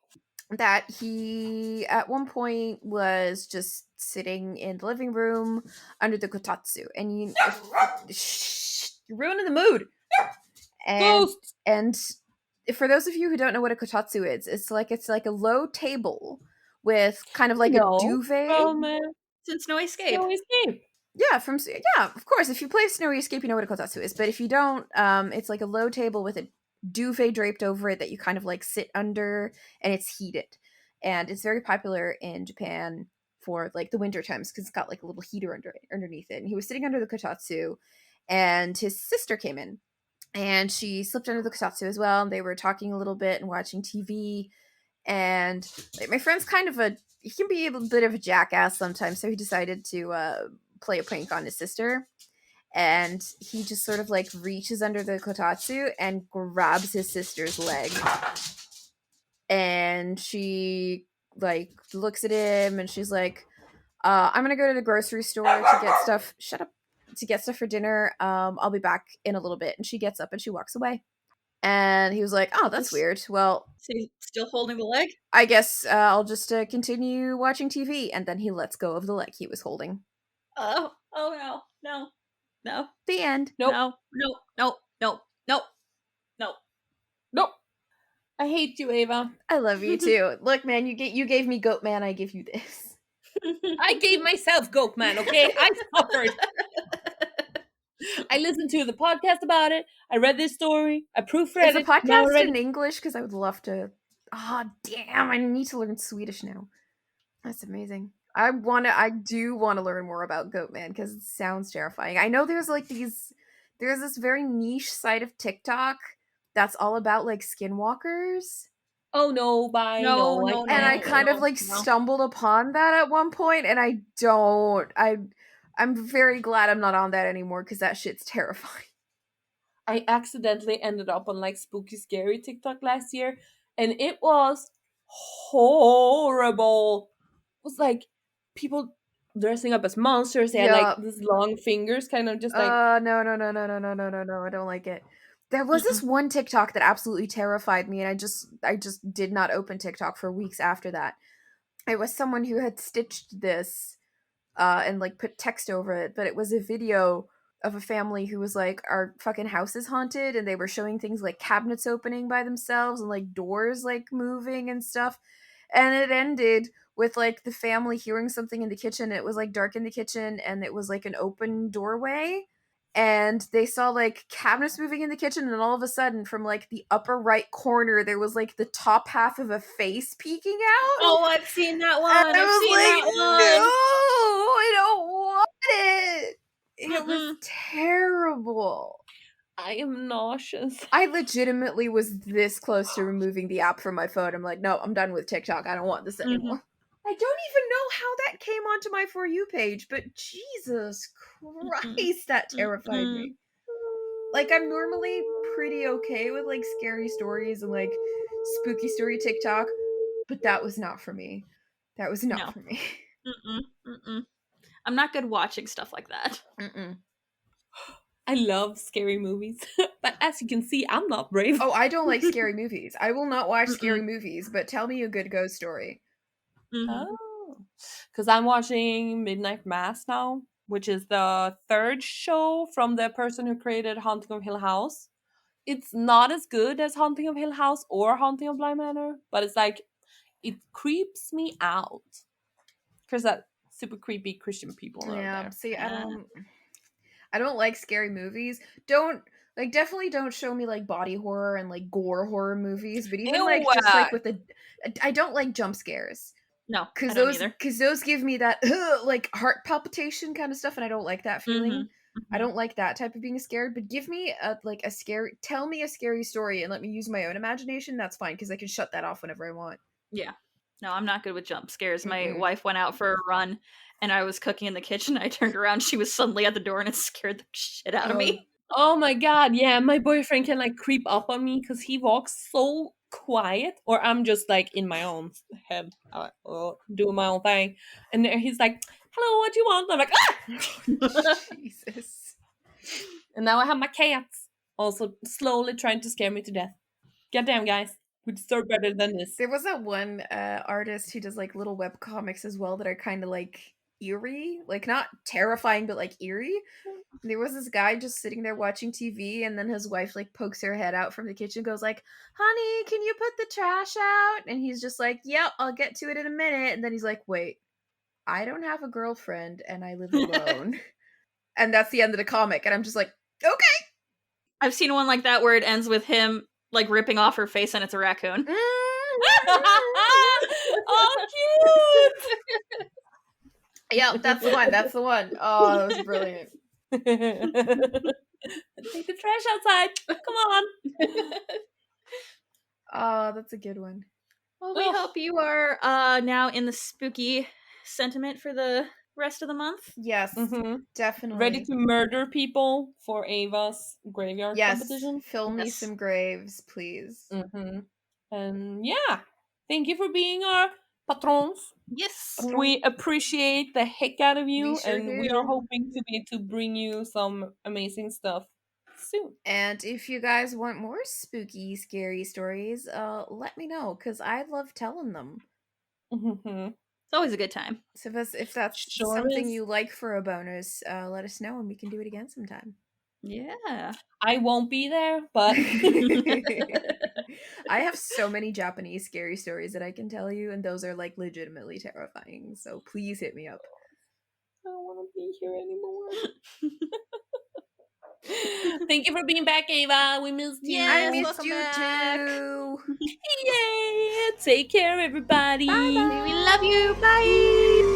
That he at one point was just sitting in the living room under the kotatsu, and you're ruining the mood. And Ghosts. and for those of you who don't know what a kotatsu is, it's like a low table with kind of like a duvet. From Since No Escape. No Escape. Yeah, of course. If you play Snowy Escape, you know what a kotatsu is. But if you don't, it's like a low table with a duvet draped over it that you kind of like sit under, and it's heated. And it's very popular in Japan for like the winter times because it's got like a little heater underneath it. And he was sitting under the kotatsu, and his sister came in, and she slipped under the kotatsu as well. And they were talking a little bit and watching TV. And like, my friend's kind of he can be a bit of a jackass sometimes, so he decided to play a prank on his sister, and he just sort of like reaches under the kotatsu and grabs his sister's leg, and she like looks at him and she's like, I'm gonna go to the grocery store to get stuff to get stuff for dinner. I'll be back in a little bit. And she gets up and she walks away. And he was like, oh, that's weird. Well, So he's still holding the leg? I guess I'll just continue watching TV. And then he lets go of the leg he was holding. Oh no. The end. Nope. No. I hate you, Ava. I love you too. Look, man, you gave me Goat Man. I give you this. I gave myself Goat Man, okay? I suffered. I listened to the podcast about it. I read this story. I proofread Is the it. Now I podcast read in it. English? Because I would love to. Oh, damn! I need to learn Swedish now. That's amazing. I do want to learn more about Goatman because it sounds terrifying. I know there's this very niche site of TikTok that's all about like skinwalkers. Oh no, bye. No, I And can't. I kind of like stumbled upon that at one point, and I'm very glad I'm not on that anymore because that shit's terrifying. I accidentally ended up on like spooky scary TikTok last year, and it was horrible. It was like people dressing up as monsters. They had like Yup. these long fingers, kind of just like No. I don't like it. There was this one TikTok that absolutely terrified me, and I just did not open TikTok for weeks after that. It was someone who had stitched this and like put text over it, but it was a video of a family who was like, our fucking house is haunted, and they were showing things like cabinets opening by themselves and like doors like moving and stuff. And it ended with like the family hearing something in the kitchen. It was like dark in the kitchen, and it was like an open doorway, and they saw like cabinets moving in the kitchen, and all of a sudden from like the upper right corner there was like the top half of a face peeking out. Oh, I've seen that one. And I I've was seen like, that one. no, I don't want it. It was terrible. I am nauseous. I legitimately was this close to removing the app from my phone. I'm like, no, I'm done with TikTok. I don't want this anymore. I don't even know how that came onto my For You page, but Jesus Christ, that terrified me. Like, I'm normally pretty okay with like scary stories and like spooky story TikTok, but that was not for me. That was not for me. I'm not good watching stuff like that. I love scary movies, but as you can see, I'm not brave. Oh, I don't like scary movies. I will not watch scary movies, but tell me a good ghost story. Oh, because I'm watching Midnight Mass now, which is the third show from the person who created Haunting of Hill House. It's not as good as Haunting of Hill House or Haunting of Bly Manor, but it's like it creeps me out because that super creepy Christian people are there. See, I don't like scary movies. Definitely don't show me like body horror and like gore horror movies, but even like just like with I don't like jump scares. No, I don't either. Because those give me that like heart palpitation kind of stuff, and I don't like that feeling. I don't like that type of being scared, but give me tell me a scary story and let me use my own imagination. That's fine, because I can shut that off whenever I want. Yeah. No, I'm not good with jump scares. My wife went out for a run, and I was cooking in the kitchen. I turned around, she was suddenly at the door, and it scared the shit out of me. Oh my god, yeah, my boyfriend can like creep up on me because he walks so quiet, or I'm just like in my own head, doing my own thing, and he's like, "Hello, what do you want?" I'm like, "Ah!" Jesus. And now I have my cats also slowly trying to scare me to death. Goddamn, guys, we deserve better than this. There was that one artist who does like little web comics as well that are kind of like eerie, like not terrifying, but like eerie. There was this guy just sitting there watching TV, and then his wife like pokes her head out from the kitchen, goes like, "Honey, can you put the trash out?" And he's just like, "Yep, I'll get to it in a minute." And then he's like, "Wait, I don't have a girlfriend and I live alone. and that's the end of the comic, and I'm just like, okay. I've seen one like that where it ends with him like ripping off her face and it's a raccoon. Oh, cute! Yeah, that's the one. That's the one. Oh, that was brilliant. Take the trash outside. Come on. Oh, that's a good one. Well, we Ugh. hope you are now in the spooky sentiment for the rest of the month. Yes, definitely. Ready to murder people for Ava's graveyard competition? Fill me Yes. some graves, please. And yeah, thank you for being our patrons. Yes. We appreciate the heck out of you, We sure and we are do. hoping to be able to bring you some amazing stuff soon. And if you guys want more spooky, scary stories, let me know, because I love telling them. It's always a good time. So if that's Sure something is. you like for a bonus, let us know and we can do it again sometime. Yeah. I won't be there, but I have so many Japanese scary stories that I can tell you, and those are like legitimately terrifying. So please hit me up. I don't want to be here anymore. Thank you for being back, Ava. We missed you. Yes, I missed welcome you back. too. Yay! Take care, everybody. Bye bye. We love you. Bye.